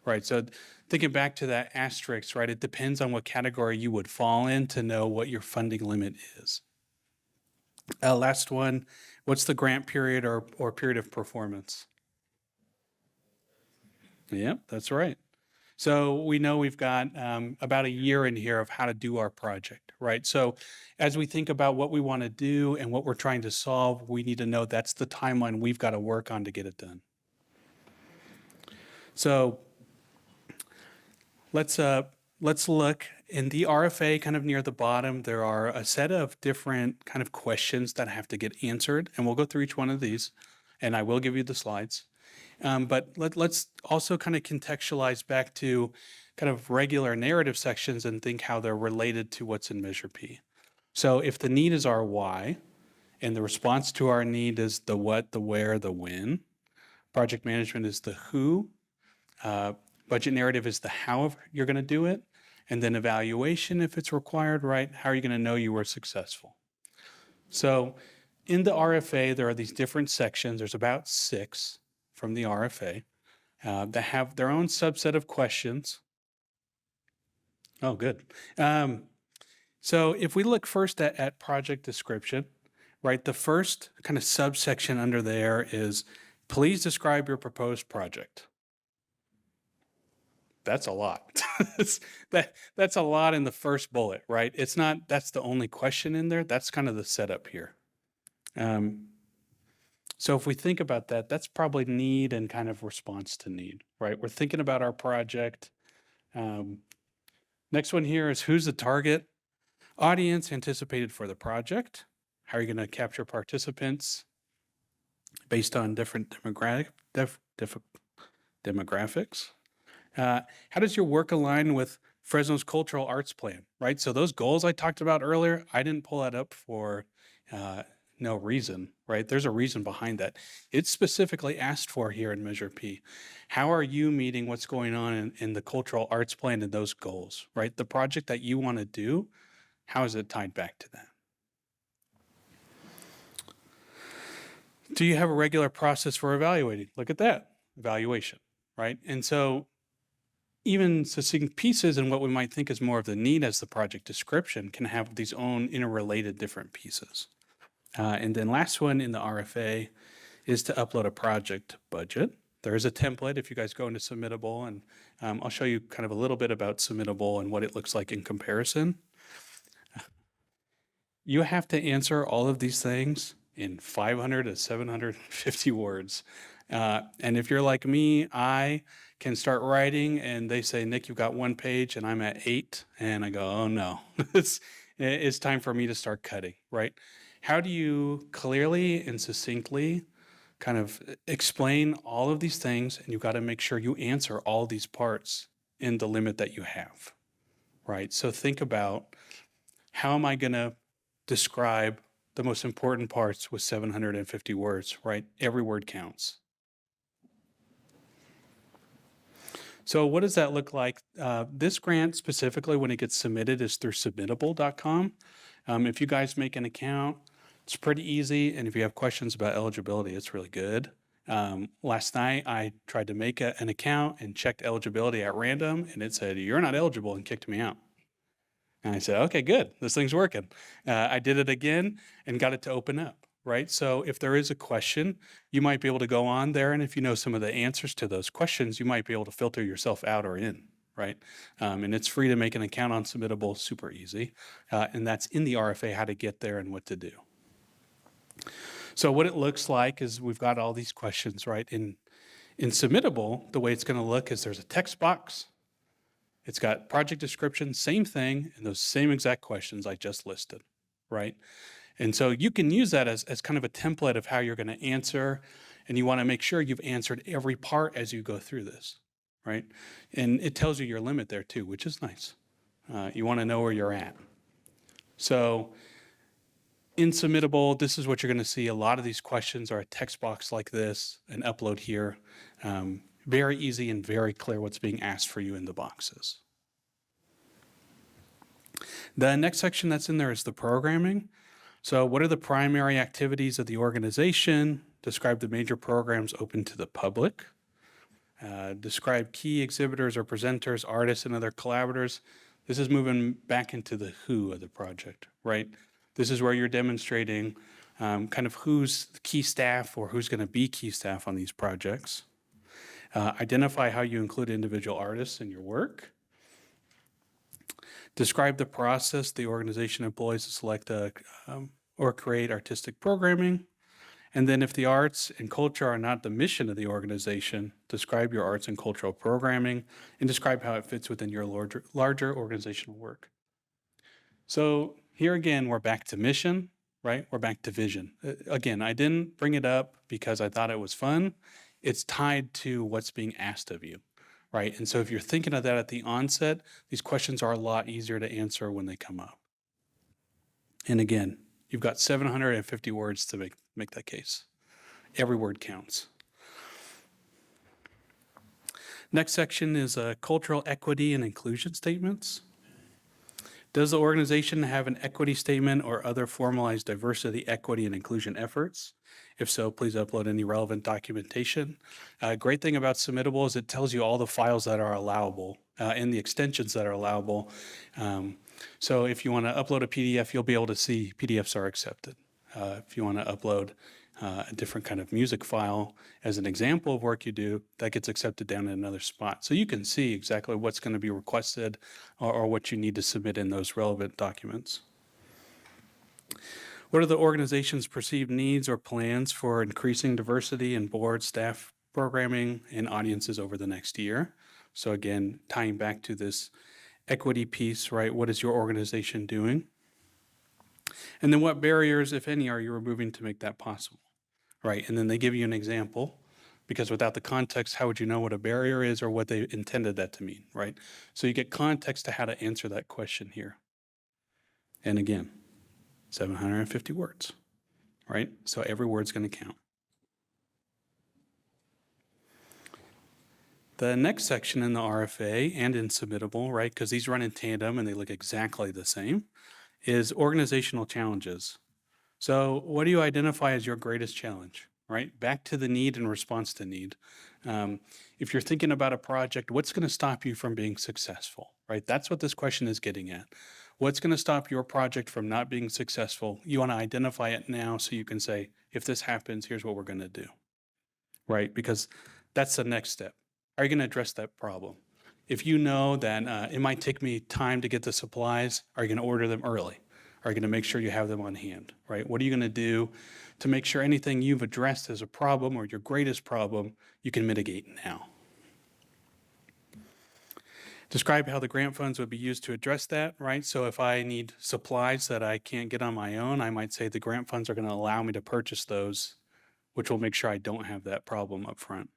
right? So thinking back to that asterisk, right? It depends on what category you would fall in to know what your funding limit is. Last one, what's the grant period or period of performance? Yep, that's right. So we know we've got about a year in here of how to do our project, right? So as we think about what we want to do and what we're trying to solve, we need to know that's the timeline we've got to work on to get it done. So let's look in the RFA kind of near the bottom. There are a set of different kind of questions that have to get answered, and we'll go through each one of these, and I will give you the slides. But let's also kind of contextualize back to kind of regular narrative sections and think how they're related to what's in Measure P. So if the need is our why, and the response to our need is the what, the where, the when, project management is the who, budget narrative is the how you're going to do it, and then evaluation if it's required, right? How are you going to know you were successful? So in the RFA, there are these different sections. There's about 6 from the RFA that have their own subset of questions. Oh, good. So if we look first at project description, right, the first kind of subsection under there is, please describe your proposed project. That's a lot. That's a lot in the first bullet, right? It's not, that's the only question in there. That's kind of the setup here. So if we think about that, that's probably need and kind of response to need, right? We're thinking about our project. Next one here is, who's the target audience anticipated for the project? How are you going to capture participants based on different demographics? How does your work align with Fresno's cultural arts plan, right? So those goals I talked about earlier, I didn't pull that up for no reason, right? There's a reason behind that. It's specifically asked for here in Measure P. How are you meeting what's going on in the cultural arts plan and those goals, right? The project that you want to do, how is it tied back to that? Do you have a regular process for evaluating? Look at that, evaluation, right? And so even succinct pieces and what we might think is more of the need as the project description can have these own interrelated different pieces. And then last one in the RFA is to upload a project budget. There is a template if you guys go into Submittable, and I'll show you kind of a little bit about Submittable and what it looks like in comparison. You have to answer all of these things in 500 to 750 words. And if you're like me, I can start writing and they say, Nick, you've got 1 page, and I'm at 8. And I go, oh no, it's time for me to start cutting, right? how do you clearly and succinctly kind of explain all of these things, and you've got to make sure you answer all these parts in the limit that you have, right? So think about, how am I going to describe the most important parts with 750 words, right? Every word counts. So what does that look like? This grant specifically, when it gets submitted, is through submittable.com. If you guys make an account, it's pretty easy. And if you have questions about eligibility, it's really good. Last night, I tried to make an account and checked eligibility at random, and it said, "You're not eligible," and kicked me out. And I said, okay, good. This thing's working. I did it again and got it to open up, right? So if there is a question, you might be able to go on there. And if you know some of the answers to those questions, you might be able to filter yourself out or in, right? And it's free to make an account on Submittable, super easy. And that's in the RFA, how to get there and what to do. So what it looks like is we've got all these questions, right? In Submittable, the way it's going to look is there's a text box. It's got project description, same thing, and those same exact questions I just listed, right? And so you can use that as kind of a template of how you're going to answer, and you want to make sure you've answered every part as you go through this, right? And it tells you your limit there too, which is nice. You want to know where you're at. So in Submittable, this is what you're going to see. A lot of these questions are a text box like this, an upload here. Very easy and very clear what's being asked for you in the boxes. The next section that's in there is the programming. So what are the primary activities of the organization? Describe the major programs open to the public. Describe key exhibitors or presenters, artists, and other collaborators. This is moving back into the who of the project, right? This is where you're demonstrating kind of who's key staff or who's going to be key staff on these projects. Identify how you include individual artists in your work. Describe the process the organization employs to select or create artistic programming. And then if the arts and culture are not the mission of the organization, describe your arts and cultural programming and describe how it fits within your larger organizational work. So here again, we're back to mission, right? We're back to vision. Again, I didn't bring it up because I thought it was fun. It's tied to what's being asked of you, right? And so if you're thinking of that at the onset, these questions are a lot easier to answer when they come up. And again, you've got 750 words to make that case. Every word counts. Next section is cultural equity and inclusion statements. Does the organization have an equity statement or other formalized diversity, equity, and inclusion efforts? If so, please upload any relevant documentation. Great thing about Submittable is it tells you all the files that are allowable and the extensions that are allowable. So if you want to upload a PDF, you'll be able to see PDFs are accepted. If you want to upload a different kind of music file as an example of work you do, that gets accepted down in another spot. So you can see exactly what's going to be requested or what you need to submit in those relevant documents. What are the organization's perceived needs or plans for increasing diversity in board, staff, programming, and audiences over the next year? So again, tying back to this equity piece, right? What is your organization doing? And then what barriers, if any, are you removing to make that possible, right? And then they give you an example, because without the context, how would you know what a barrier is or what they intended that to mean, right? So you get context to how to answer that question here. And again, 750 words, right? So every word's going to count. The next section in the RFA and in Submittable, right, because these run in tandem and they look exactly the same, is organizational challenges. So what do you identify as your greatest challenge, right? Back to the need and response to need. If you're thinking about a project, what's going to stop you from being successful, right? That's what this question is getting at. What's going to stop your project from not being successful? You want to identify it now so you can say, if this happens, here's what we're going to do, right? Because that's the next step. Are you going to address that problem? If you know that it might take me time to get the supplies, are you going to order them early? Are you going to make sure you have them on hand, right? What are you going to do to make sure anything you've addressed as a problem or your greatest problem, you can mitigate now? Describe how the grant funds would be used to address that, right? So if I need supplies that I can't get on my own, I might say the grant funds are going to allow me to purchase those, which will make sure I don't have that problem up front.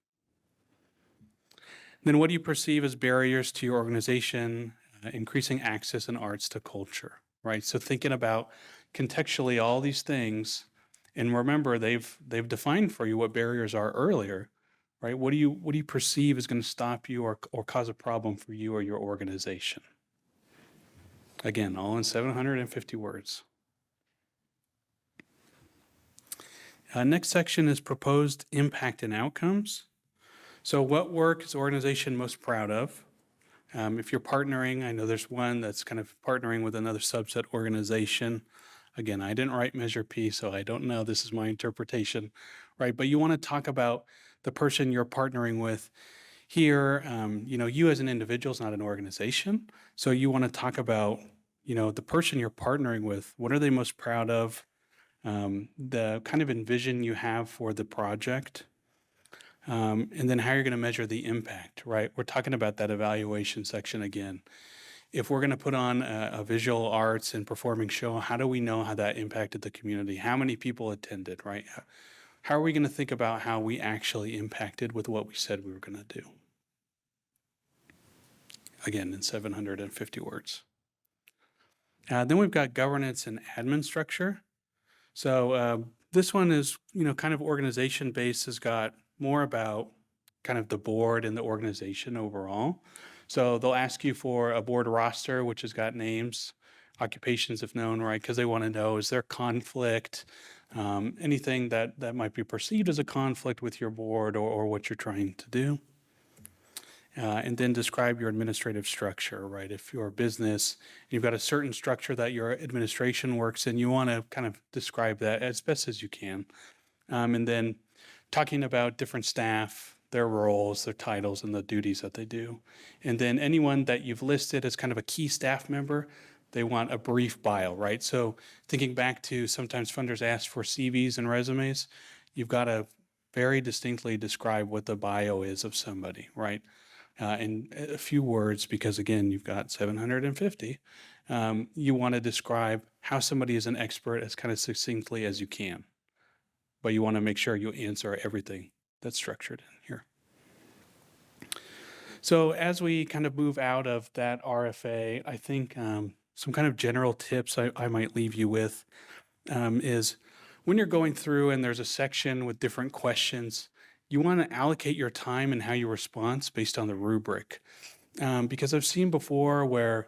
Then what do you perceive as barriers to your organization, increasing access in arts to culture, right? So thinking about contextually all these things, and remember they've defined for you what barriers are earlier, right? What do you perceive is going to stop you or cause a problem for you or your organization? Again, all in 750 words. Next section is proposed impact and outcomes. So what work is the organization most proud of? If you're partnering, I know there's one that's kind of partnering with another subset organization. Again, I didn't write Measure P, so I don't know. This is my interpretation, right? But you want to talk about the person you're partnering with here. You as an individual is not an organization. So you want to talk about, the person you're partnering with. What are they most proud of? The kind of envision you have for the project. And then how you're going to measure the impact, right? We're talking about that evaluation section again. If we're going to put on a visual arts and performing show, how do we know how that impacted the community? How many people attended, right? How are we going to think about how we actually impacted with what we said we were going to do? Again, in 750 words. Then we've got governance and admin structure. So this one is, kind of organization based, has got more about kind of the board and the organization overall. So they'll ask you for a board roster, which has got names, occupations if known, right? Because they want to know, is there conflict, anything that might be perceived as a conflict with your board or what you're trying to do. And then describe your administrative structure, right? If you're a business, you've got a certain structure that your administration works in, you want to kind of describe that as best as you can. And then talking about different staff, their roles, their titles, and the duties that they do. And then anyone that you've listed as kind of a key staff member, they want a brief bio, right? So thinking back to sometimes funders ask for CVs and resumes, you've got to very distinctly describe what the bio is of somebody, right? In a few words, because again, you've got 750. You want to describe how somebody is an expert as kind of succinctly as you can. But you want to make sure you answer everything that's structured in here. So as we kind of move out of that RFA, I think some kind of general tips I might leave you with is when you're going through and there's a section with different questions, you want to allocate your time and how you respond based on the rubric. Because I've seen before where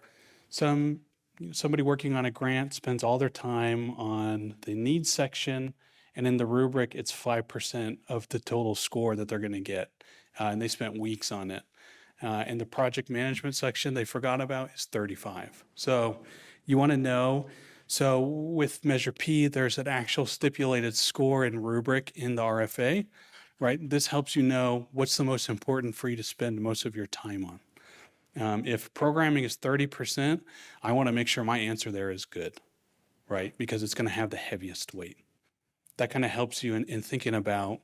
somebody working on a grant spends all their time on the needs section, and in the rubric, it's 5% of the total score that they're going to get. And they spent weeks on it. And the project management section they forgot about is 35. So you want to know. So with Measure P, there's an actual stipulated score and rubric in the RFA, right? This helps you know what's the most important for you to spend most of your time on. If programming is 30%, I want to make sure my answer there is good, right? Because it's going to have the heaviest weight. That kind of helps you in thinking about,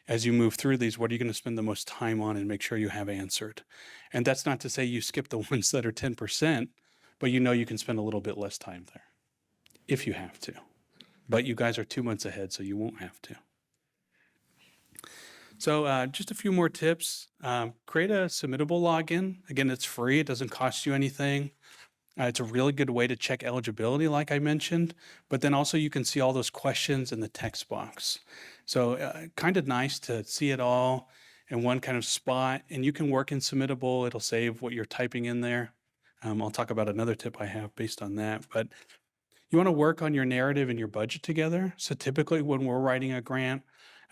as you move through these, what are you going to spend the most time on and make sure you have answered. And that's not to say you skip the ones that are 10%, but you can spend a little bit less time there if you have to. But you guys are 2 months ahead, so you won't have to. So just a few more tips. Create a submittable login. Again, it's free. It doesn't cost you anything. It's a really good way to check eligibility, like I mentioned, but then also you can see all those questions in the text box. So kind of nice to see it all in one kind of spot, and you can work in submittable. It'll save what you're typing in there. I'll talk about another tip I have based on that, but you want to work on your narrative and your budget together. So typically when we're writing a grant,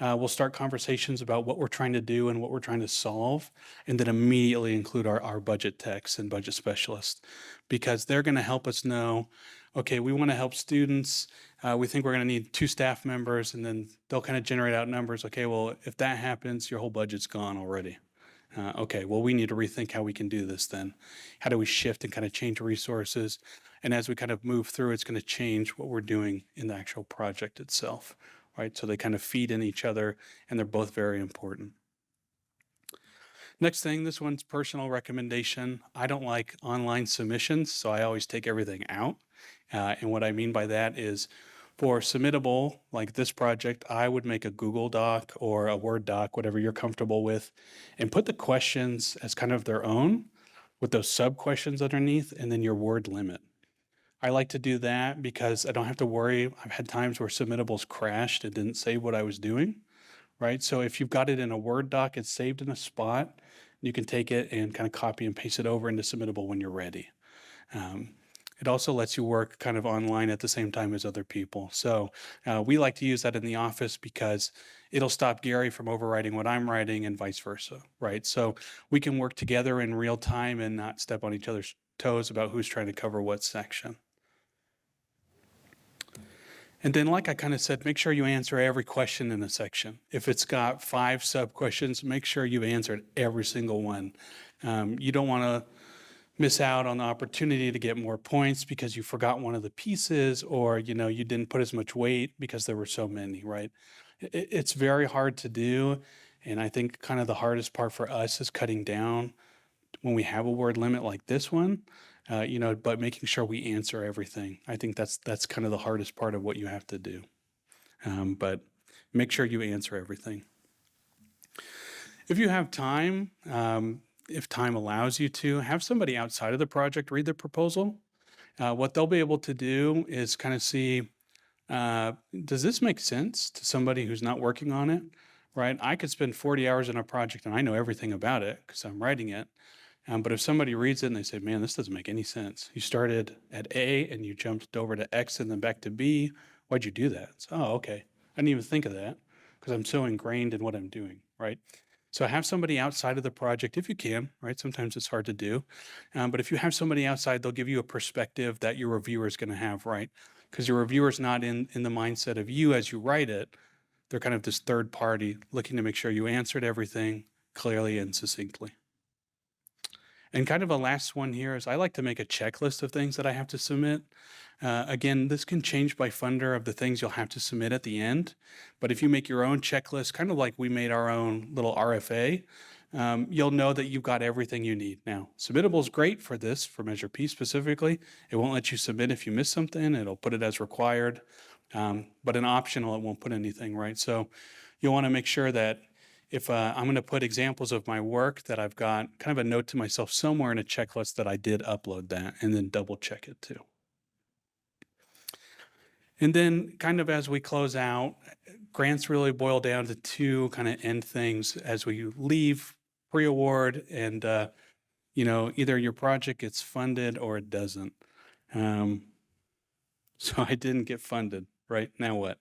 we'll start conversations about what we're trying to do and what we're trying to solve, and then immediately include our budget techs and budget specialists, because they're going to help us know, okay, we want to help students. We think we're going to need 2 staff members, and then they'll kind of generate out numbers. Okay, well, if that happens, your whole budget's gone already. Okay, well, we need to rethink how we can do this then. How do we shift and kind of change resources? And as we kind of move through, it's going to change what we're doing in the actual project itself. Right? So they kind of feed in each other, and they're both very important. Next thing, this one's personal recommendation. I don't like online submissions, so I always take everything out. And what I mean by that is for submittable, like this project, I would make a Google Doc or a Word doc, whatever you're comfortable with, and put the questions as kind of their own with those sub questions underneath and then your word limit. I like to do that because I don't have to worry. I've had times where submittables crashed and didn't save what I was doing, right? So if you've got it in a Word doc, it's saved in a spot, you can take it and kind of copy and paste it over into submittable when you're ready. It also lets you work kind of online at the same time as other people. So we like to use that in the office because it'll stop Gary from overwriting what I'm writing and vice versa, right? So we can work together in real time and not step on each other's toes about who's trying to cover what section. And then, like I kind of said, make sure you answer every question in a section. If it's got 5 sub-questions, make sure you've answered every single one. You don't want to miss out on the opportunity to get more points because you forgot one of the pieces, or you didn't put as much weight because there were so many, right? It's very hard to do, and I think kind of the hardest part for us is cutting down when we have a word limit like this one. But making sure we answer everything. I think that's kind of the hardest part of what you have to do. But make sure you answer everything. If you have time, if time allows you to, have somebody outside of the project read the proposal. What they'll be able to do is kind of see, does this make sense to somebody who's not working on it, right? I could spend 40 hours on a project and I know everything about it because I'm writing it. But if somebody reads it and they say, man, this doesn't make any sense. You started at A and you jumped over to X and then back to B. Why'd you do that? Oh, okay. I didn't even think of that because I'm so ingrained in what I'm doing, right? So have somebody outside of the project if you can, right? Sometimes it's hard to do. But if you have somebody outside, they'll give you a perspective that your reviewer is going to have, right? Because your reviewer is not in the mindset of you as you write it. They're kind of this third party looking to make sure you answered everything clearly and succinctly. And kind of a last one here is I like to make a checklist of things that I have to submit. Again, this can change by funder of the things you'll have to submit at the end. But if you make your own checklist, kind of like we made our own little RFA, you'll know that you've got everything you need. Now, submittable is great for this, for Measure P specifically. It won't let you submit if you miss something. It'll put it as required. But in optional, it won't put anything, right? So you'll want to make sure that if I'm going to put examples of my work, that I've got kind of a note to myself somewhere in a checklist that I did upload that, and then double check it too. And then kind of as we close out, grants really boil down to 2 kind of end things as we leave pre-award and, either your project gets funded or it doesn't. So I didn't get funded, right? Now what?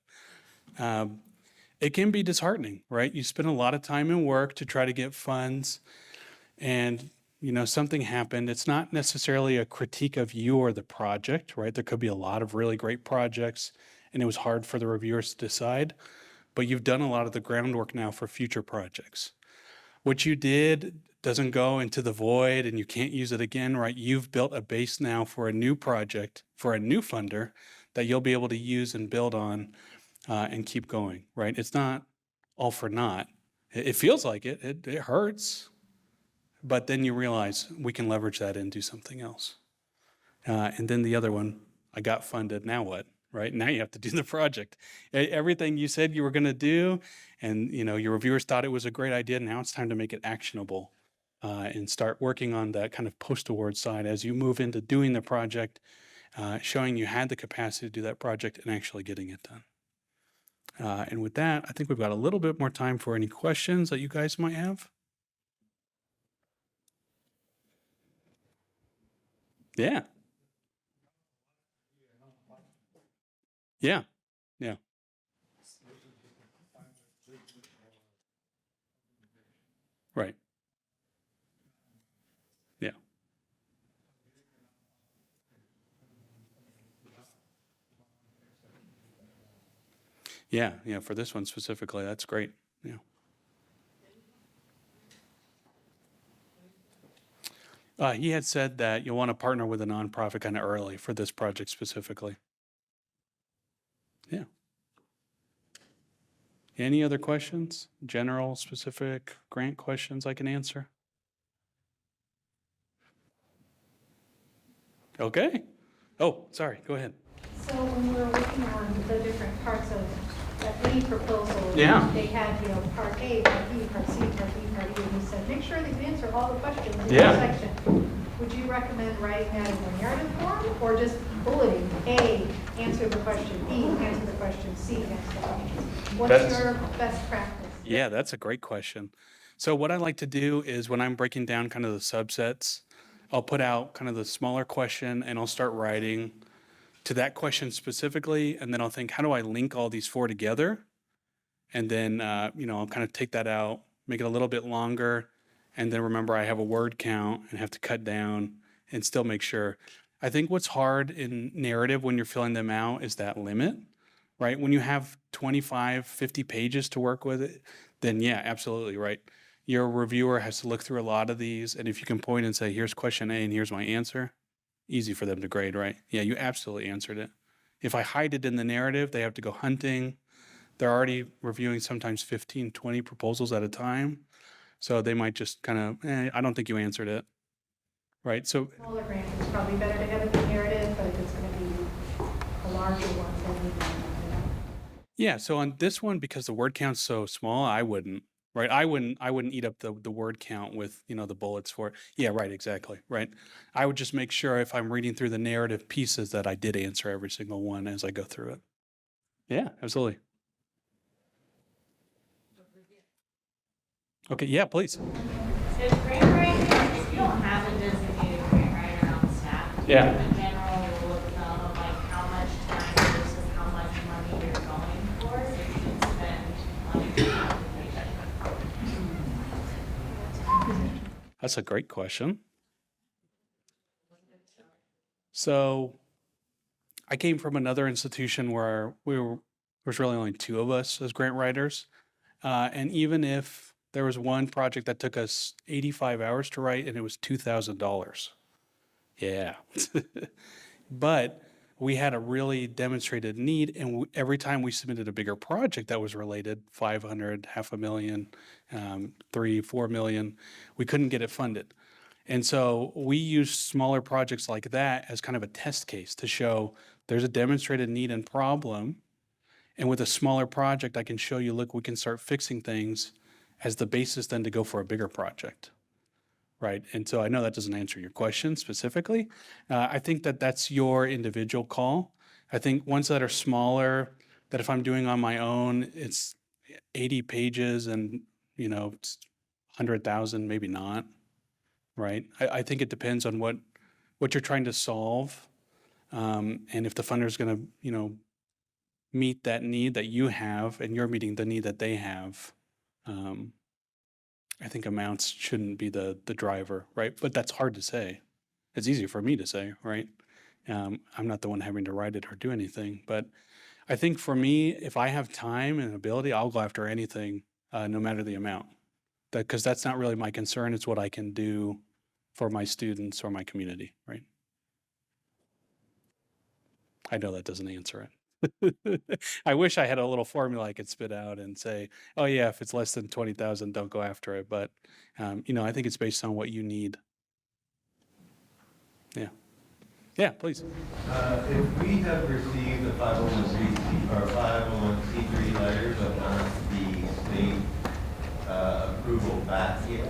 It can be disheartening, right? You spend a lot of time and work to try to get funds and, something happened. It's not necessarily a critique of you or the project, right? There could be a lot of really great projects and it was hard for the reviewers to decide, but you've done a lot of the groundwork now for future projects. What you did doesn't go into the void and you can't use it again, right? You've built a base now for a new project, for a new funder that you'll be able to use and build on and keep going, right? It's not all for naught. It feels like it. It hurts. But then you realize we can leverage that and do something else. And then the other one, I got funded. Now what, right? Now you have to do the project. Everything you said you were going to do and, your reviewers thought it was a great idea. Now it's time to make it actionable and start working on that kind of post-award side as you move into doing the project, showing you had the capacity to do that project and actually getting it done. And with that, I think we've got a little bit more time for any questions that you guys might have. Yeah. Yeah. Yeah. Right. Yeah. Yeah. Yeah. For this one specifically, that's great. Yeah. He had said that you'll want to partner with a nonprofit kind of early for this project specifically. Yeah. Any other questions? General, specific grant questions I can answer? Okay. Oh, sorry. Go ahead. So when we were working on the different parts of any proposal, Yeah. they had, part A, part B, part C, part D, part E, and you said, make sure that you answer all the questions in Yeah. each section. Would you recommend writing that in a narrative form, or just bulleting, A, answer the question, B, answer the question, C, answer the question? What's That's- your best practice? Yeah, that's a great question. So what I like to do is when I'm breaking down kind of the subsets, I'll put out kind of the smaller question and I'll start writing to that question specifically, and then I'll think, how do I link all these four together? And then, I'll kind of take that out, make it a little bit longer, and then remember I have a word count and have to cut down and still make sure. I think what's hard in narrative when you're filling them out is that limit, right? When you have 25, 50 pages to work with it, then yeah, absolutely, right? Your reviewer has to look through a lot of these, and if you can point and say, here's question A and here's my answer, easy for them to grade, right? Yeah, you absolutely answered it. If I hide it in the narrative, they have to go hunting. They're already reviewing sometimes 15, 20 proposals at a time. So they might just kind of, I don't think you answered it, right? So Smaller grants, it's probably better to have it in narrative, but if it's going to be a larger one, then you know. yeah, so on this one, because the word count's so small, I wouldn't, right? I wouldn't eat up the word count with, the bullets for it. Yeah, right, exactly, right? I would just make sure if I'm reading through the narrative pieces that I did answer every single one as I go through it. Yeah, absolutely. Okay, yeah, please. As grant writers, you don't have a designated grant writer on staff. Yeah. The general rule of thumb of like how much time versus how much money you're going for, so you should spend money for application. That's a great question. So I came from another institution where there was really only two of us as grant writers. And even if there was one project that took us 85 hours to write and it was $2,000. Yeah. But we had a really demonstrated need, and every time we submitted a bigger project that was related, 500, $500,000, 3, 4 million, we couldn't get it funded. And so we used smaller projects like that as kind of a test case to show there's a demonstrated need and problem. And with a smaller project, I can show you, look, we can start fixing things as the basis then to go for a bigger project, right? And so I know that doesn't answer your question specifically. I think that that's your individual call. I think ones that are smaller, that if I'm doing on my own, it's 80 pages and, it's 100,000, maybe not, right? I think it depends on what you're trying to solve. And if the funder is going to, meet that need that you have and you're meeting the need that they have, I think amounts shouldn't be the driver, right? But that's hard to say. It's easy for me to say, right? I'm not the one having to write it or do anything. But I think for me, if I have time and ability, I'll go after anything, no matter the amount. Because that's not really my concern. It's what I can do for my students or my community, right? I know that doesn't answer it. I wish I had a little formula I could spit out and say, oh yeah, if it's less than 20,000, don't go after it. But, I think it's based on what you need. Yeah. Yeah, please. If we have received the 501c3 letters but not the state approval back yet,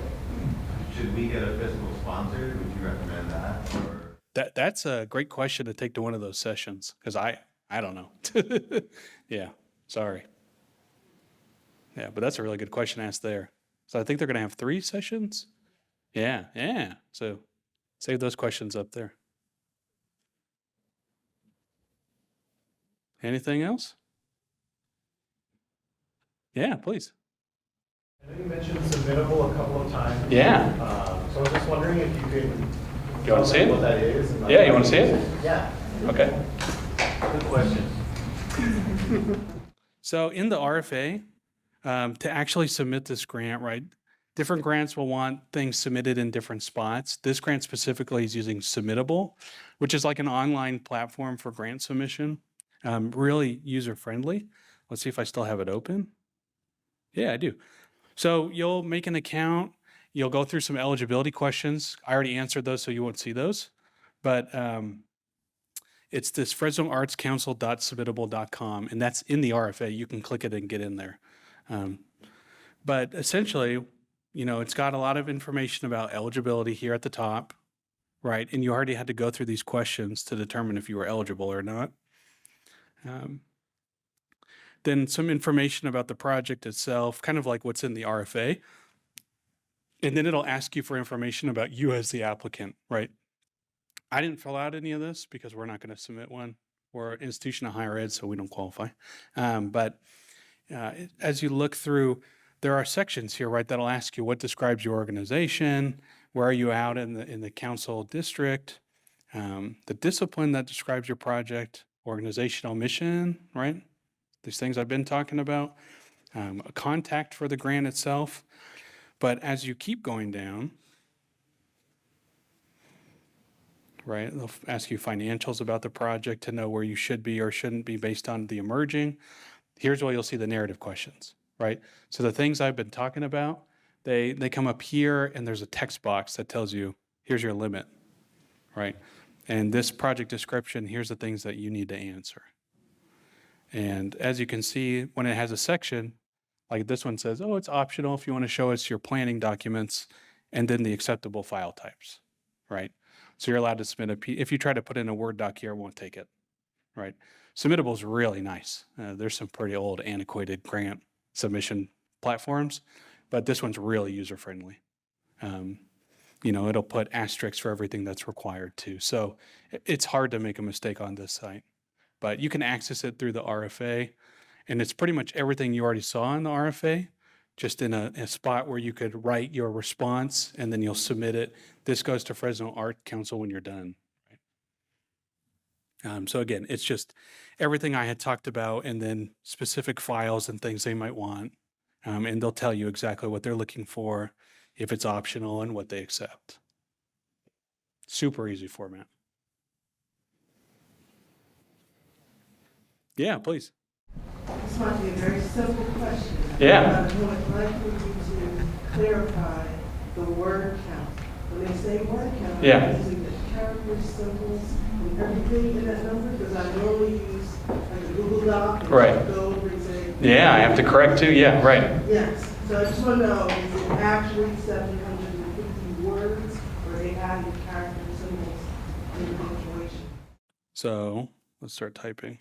should we get a fiscal sponsor? Would you recommend that? Or? That's a great question to take to one of those sessions, because I don't know. Yeah, sorry. Yeah, but that's a really good question asked there. So I think they're going to have 3 sessions. Yeah. So save those questions up there. Anything else? Yeah, please. I know you mentioned submittable a couple of times. Yeah. So I was just wondering if you could You want to see it? what that is. And Yeah, you want to see it? Yeah. Okay. Good question. So in the RFA, to actually submit this grant, right, different grants will want things submitted in different spots. This grant specifically is using Submittable, which is like an online platform for grant submission, really user-friendly. Let's see if I still have it open. Yeah, I do. So you'll make an account. You'll go through some eligibility questions. I already answered those, so you won't see those. But it's this FresnoArtsCouncil.submittable.com, and that's in the RFA. You can click it and get in there. But essentially, you know, it's got a lot of information about eligibility here at the top, right? And you already had to go through these questions to determine if you were eligible or not. Then some information about the project itself, kind of like what's in the RFA. And then it'll ask you for information about you as the applicant, right? I didn't fill out any of this because we're not going to submit one. We're an institution of higher ed, so we don't qualify. But as you look through, there are sections here, right, that'll ask you what describes your organization, where are you out in the council district, the discipline that describes your project, organizational mission, right? These things I've been talking about, a contact for the grant itself. But as you keep going down, right, they'll ask you financials about the project to know where you should be or shouldn't be based on the emerging. Here's where you'll see the narrative questions, right? So the things I've been talking about, they come up here, and there's a text box that tells you, here's your limit, right? And this project description, here's the things that you need to answer. And as you can see, when it has a section, like this one says, oh, it's optional if you want to show us your planning documents and then the acceptable file types, right? So you're allowed to submit if you try to put in a Word doc here, it won't take it, right? Submittable is really nice. There's some pretty old antiquated grant submission platforms, but this one's really user-friendly. You know, it'll put asterisks for everything that's required too. So it's hard to make a mistake on this site, but you can access it through the RFA, and it's pretty much everything you already saw in the RFA, just in a spot where you could write your response and then you'll submit it. This goes to Fresno Art Council when you're done. Right? So again, it's just everything I had talked about and then specific files and things they might want. And they'll tell you exactly what they're looking for, if it's optional, and what they accept. Super easy format. Yeah, please. This might be a very simple question. Yeah. But I would like for you to clarify the word count. When they say word count, Yeah. using the characters, symbols, and everything in that number, because I normally use like a Google Doc and Right. go over and say. Yeah, I have to correct too. Yeah, right. Yes. So I just want to know, is it actually 750 words, or are they adding characters, symbols, and punctuation? So let's start typing.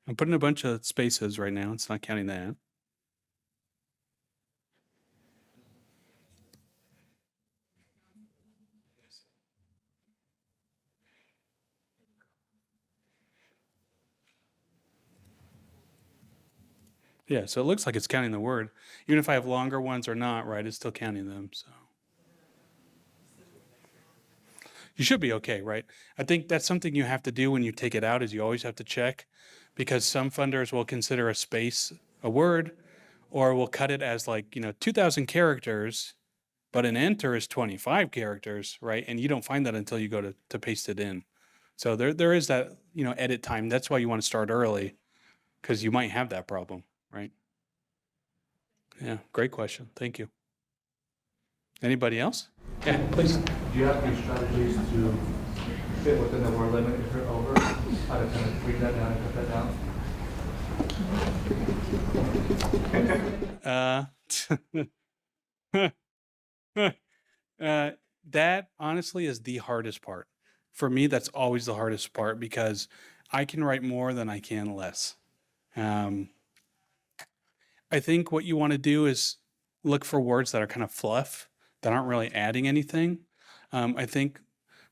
I'm putting a bunch of spaces right now. It's not counting that. Yeah, so it looks like it's counting the word. Even if I have longer ones or not, right, it's still counting them, so. You should be okay, right? I think that's something you have to do when you take it out, is you always have to check, because some funders will consider a space a word, or will cut it as like, 2,000 characters, but an enter is 25 characters, right? And you don't find that until you go to paste it in. So there is that, edit time. That's why you want to start early, because you might have that problem, right? Yeah, great question. Thank you. Anybody else? Yeah, please. Do you have any strategies to fit within the word limit if you're over? How to kind of bring that down and cut that down? That honestly is the hardest part. For me, that's always the hardest part, because I can write more than I can less. I think what you want to do is look for words that are kind of fluff, that aren't really adding anything. I think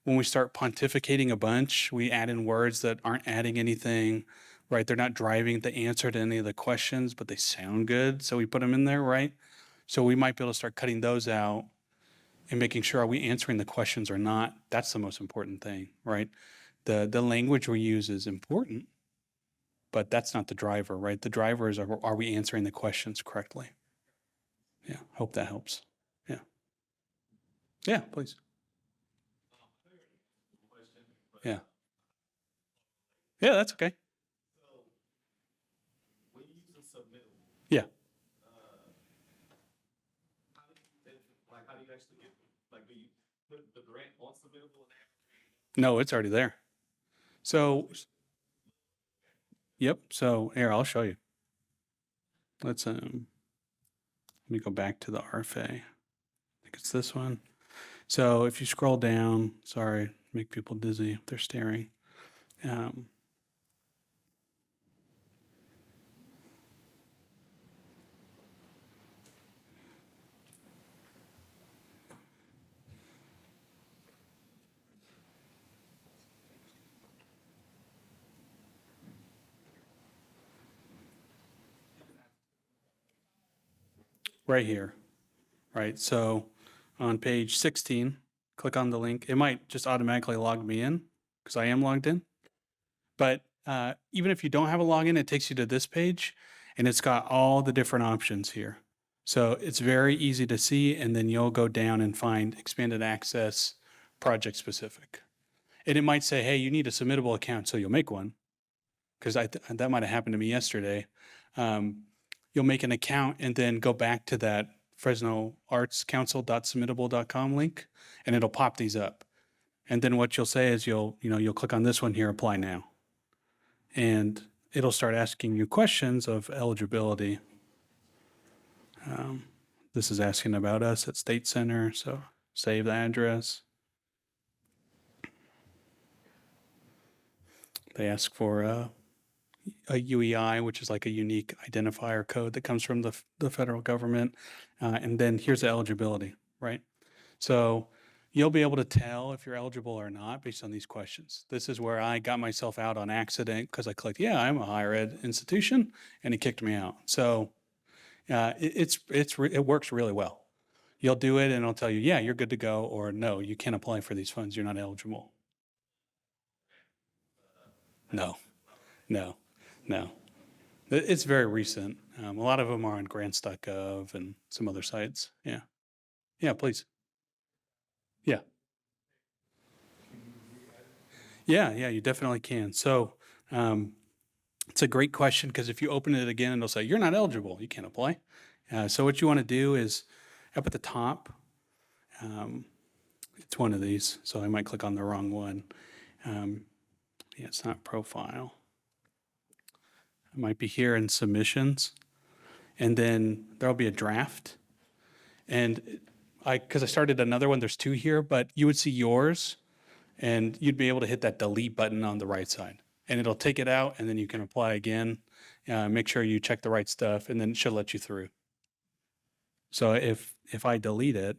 when we start pontificating a bunch, we add in words that aren't adding anything, right? They're not driving the answer to any of the questions, but they sound good, so we put them in there, right? So we might be able to start cutting those out and making sure, are we answering the questions or not? That's the most important thing, right? The language we use is important, but that's not the driver, right? The driver is, are we answering the questions correctly? Yeah, hope that helps. Yeah. Yeah, please. Yeah. Yeah, that's okay. Yeah. How do you actually get, like, do you put the grant on submittable? No, it's already there. So, yep. So here, I'll show you. Let me go back to the RFA. I think it's this one. So if you scroll down, sorry, make people dizzy if they're staring. Right here, right? So on page 16, click on the link. It might just automatically log me in because I am logged in. But even if you don't have a login, it takes you to this page and it's got all the different options here. So it's very easy to see, and then you'll go down and find expanded access, project specific. And it might say, hey, you need a submittable account, so you'll make one. Because that might have happened to me yesterday. You'll make an account and then go back to that Fresno Arts Council.submittable.com link, and it'll pop these up. And then what you'll say is you'll click on this one here, apply now. And it'll start asking you questions of eligibility. This is asking about us at State Center, so save the address. They ask for a UEI, which is like a unique identifier code that comes from the federal government. And then here's the eligibility, right? So you'll be able to tell if you're eligible or not based on these questions. This is where I got myself out on accident because I clicked, yeah, I'm a higher ed institution, and it kicked me out. So it works really well. You'll do it and it'll tell you, yeah, you're good to go, or no, you can't apply for these funds. You're not eligible. No. It's very recent. A lot of them are on grants.gov and some other sites. Yeah. Yeah, please. Yeah. Yeah, you definitely can. So it's a great question because if you open it again, it'll say, you're not eligible. You can't apply. So what you want to do is up at the top, it's one of these. So I might click on the wrong one. Yeah, it's not profile. It might be here in submissions. And then there'll be a draft. And because I started another one, there's two here, but you would see yours and you'd be able to hit that delete button on the right side. And it'll take it out and then you can apply again. Make sure you check the right stuff and then it should let you through. So if I delete it,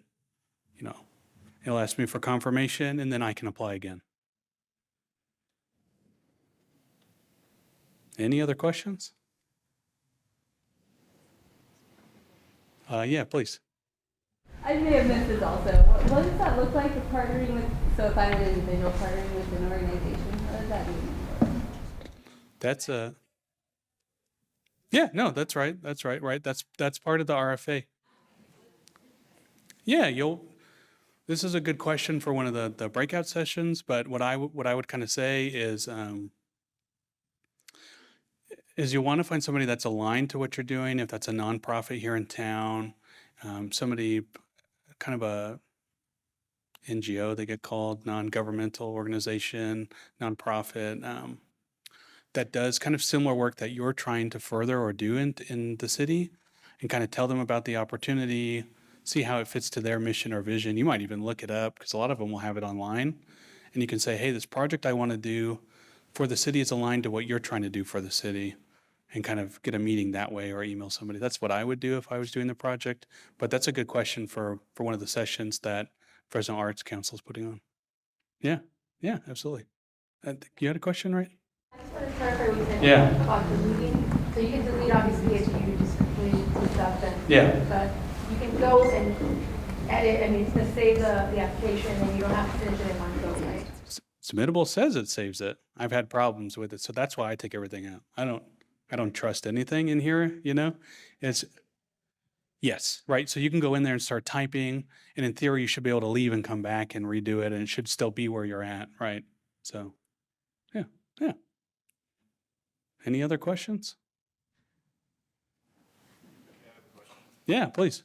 it'll ask me for confirmation and then I can apply again. Any other questions? Yeah, please. I may have missed this also. What does that look like, the partnering with, so if I'm an individual partnering with an organization, what does that mean? That's yeah, no, that's right. Right. That's part of the RFA. Yeah, this is a good question for one of the breakout sessions, but what I would kind of say is you'll want to find somebody that's aligned to what you're doing. If that's a nonprofit here in town, somebody kind of a NGO, they get called, non-governmental organization, nonprofit, that does kind of similar work that you're trying to further or do in the city, and kind of tell them about the opportunity, see how it fits to their mission or vision. You might even look it up because a lot of them will have it online, and you can say, hey, this project I want to do for the city is aligned to what you're trying to do for the city, and kind of get a meeting that way or email somebody. That's what I would do if I was doing the project. But that's a good question for one of the sessions that Fresno Arts Council is putting on. Yeah, absolutely. You had a question, right? I just want to clarify what you said Yeah. about deleting. So you can delete obviously as you just completed some stuff, Yeah. but you can go and edit. I mean, it's going to save the application, and you don't have to finish it in one go, right? Submittable says it saves it. I've had problems with it, so that's why I take everything out. I don't trust anything in here, It's yes, right? So you can go in there and start typing, and in theory you should be able to leave and come back and redo it, and it should still be where you're at, right? So yeah. Any other questions? Yeah, please.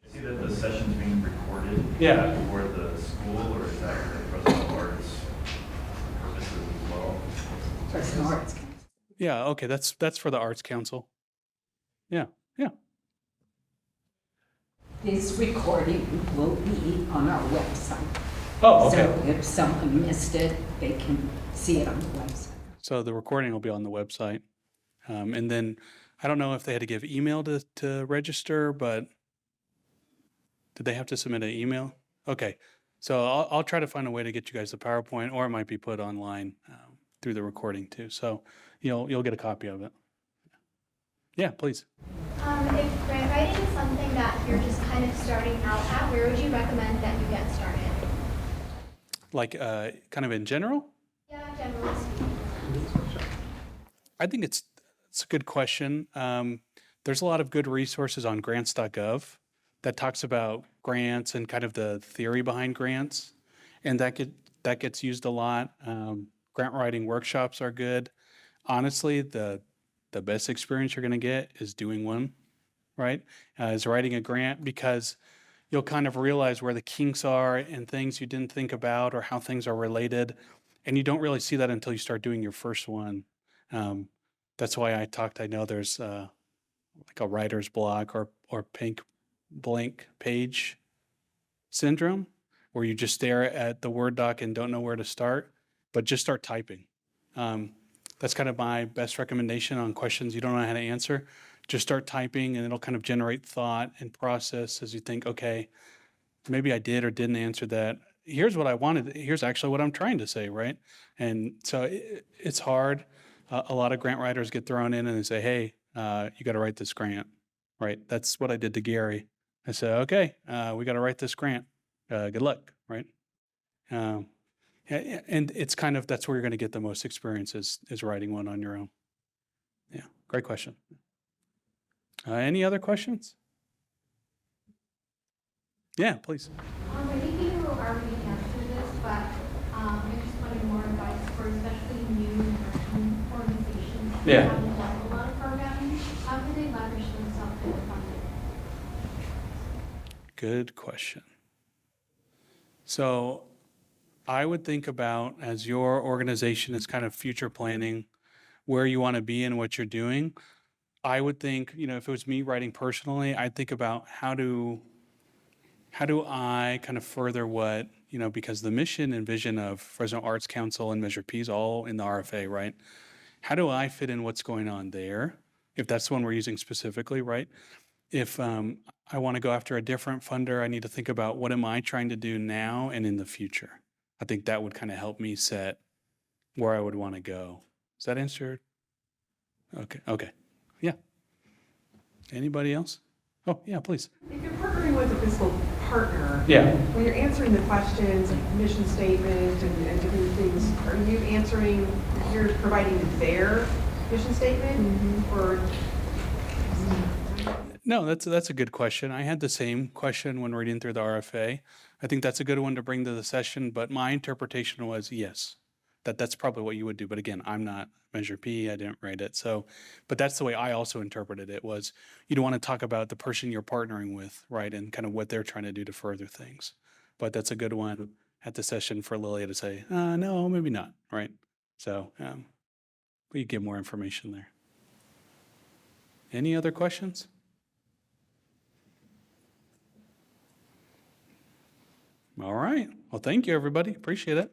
I see that the session's being recorded. Yeah. For the school, or is that the Fresno Arts Fresno Arts Council. Yeah, okay, that's for the Arts Council. Yeah, yeah. This recording will be on our website. Oh, So if someone missed it, they can see it on the website. So the recording will be on the website. And then I don't know if they had to give email to register, but did they have to submit an email? Okay. So I'll try to find a way to get you guys the PowerPoint, or it might be put online through the recording too. So you'll get a copy of it. Yeah, please. If grant writing is something that you're just kind of starting out at, where would you recommend that you get started? Like kind of in general? Yeah, generally speaking. I think it's a good question. There's a lot of good resources on grants.gov that talks about grants and kind of the theory behind grants, and that gets used a lot. Grant writing workshops are good. Honestly, the best experience you're going to get is doing one, right? Is writing a grant, because you'll kind of realize where the kinks are and things you didn't think about, or how things are related, and you don't really see that until you start doing your first one. That's why I know there's like a writer's block or pink blank page syndrome, where you just stare at the Word doc and don't know where to start, but just start typing. That's kind of my best recommendation on questions you don't know how to answer. Just start typing, and it'll kind of generate thought and process as you think, okay, maybe I did or didn't answer that. Here's what I wanted. Here's actually what I'm trying to say, right? And so it's hard. A lot of grant writers get thrown in and they say, hey, you got to write this grant, right? That's what I did to Gary. I said, okay, we got to write this grant. Good luck, right? And it's kind of, that's where you're going to get the most experience is writing one on your own. Yeah, great question. Any other questions? Yeah, please. I think you already answered this, but I just wanted more advice for especially new organizations who Yeah. haven't done a lot of programming. How can they leverage themselves into funding? Good question. So I would think about, as your organization is kind of future planning where you want to be and what you're doing, I would think, if it was me writing personally, I'd think about how do I kind of further what, because the mission and vision of Fresno Arts Council and Measure P is all in the RFA, right? How do I fit in what's going on there? If that's the one we're using specifically, right? If I want to go after a different funder, I need to think about what am I trying to do now and in the future. I think that would kind of help me set where I would want to go. Does that answer? Okay. Yeah. Anybody else? Oh, yeah, please. If you're partnering with a fiscal partner, Yeah. when you're answering the questions, like mission statement and different things, are you answering, you're providing their mission statement or? No, that's a good question. I had the same question when reading through the RFA. I think that's a good one to bring to the session, but my interpretation was yes, that's probably what you would do. But again, I'm not Measure P, I didn't write it. So, but that's the way I also interpreted it, was you don't want to talk about the person you're partnering with, right? And kind of what they're trying to do to further things. But that's a good one at the session for Lilia to say, no, maybe not, right? So we get more information there. Any other questions? All right. Well, thank you, everybody. Appreciate it.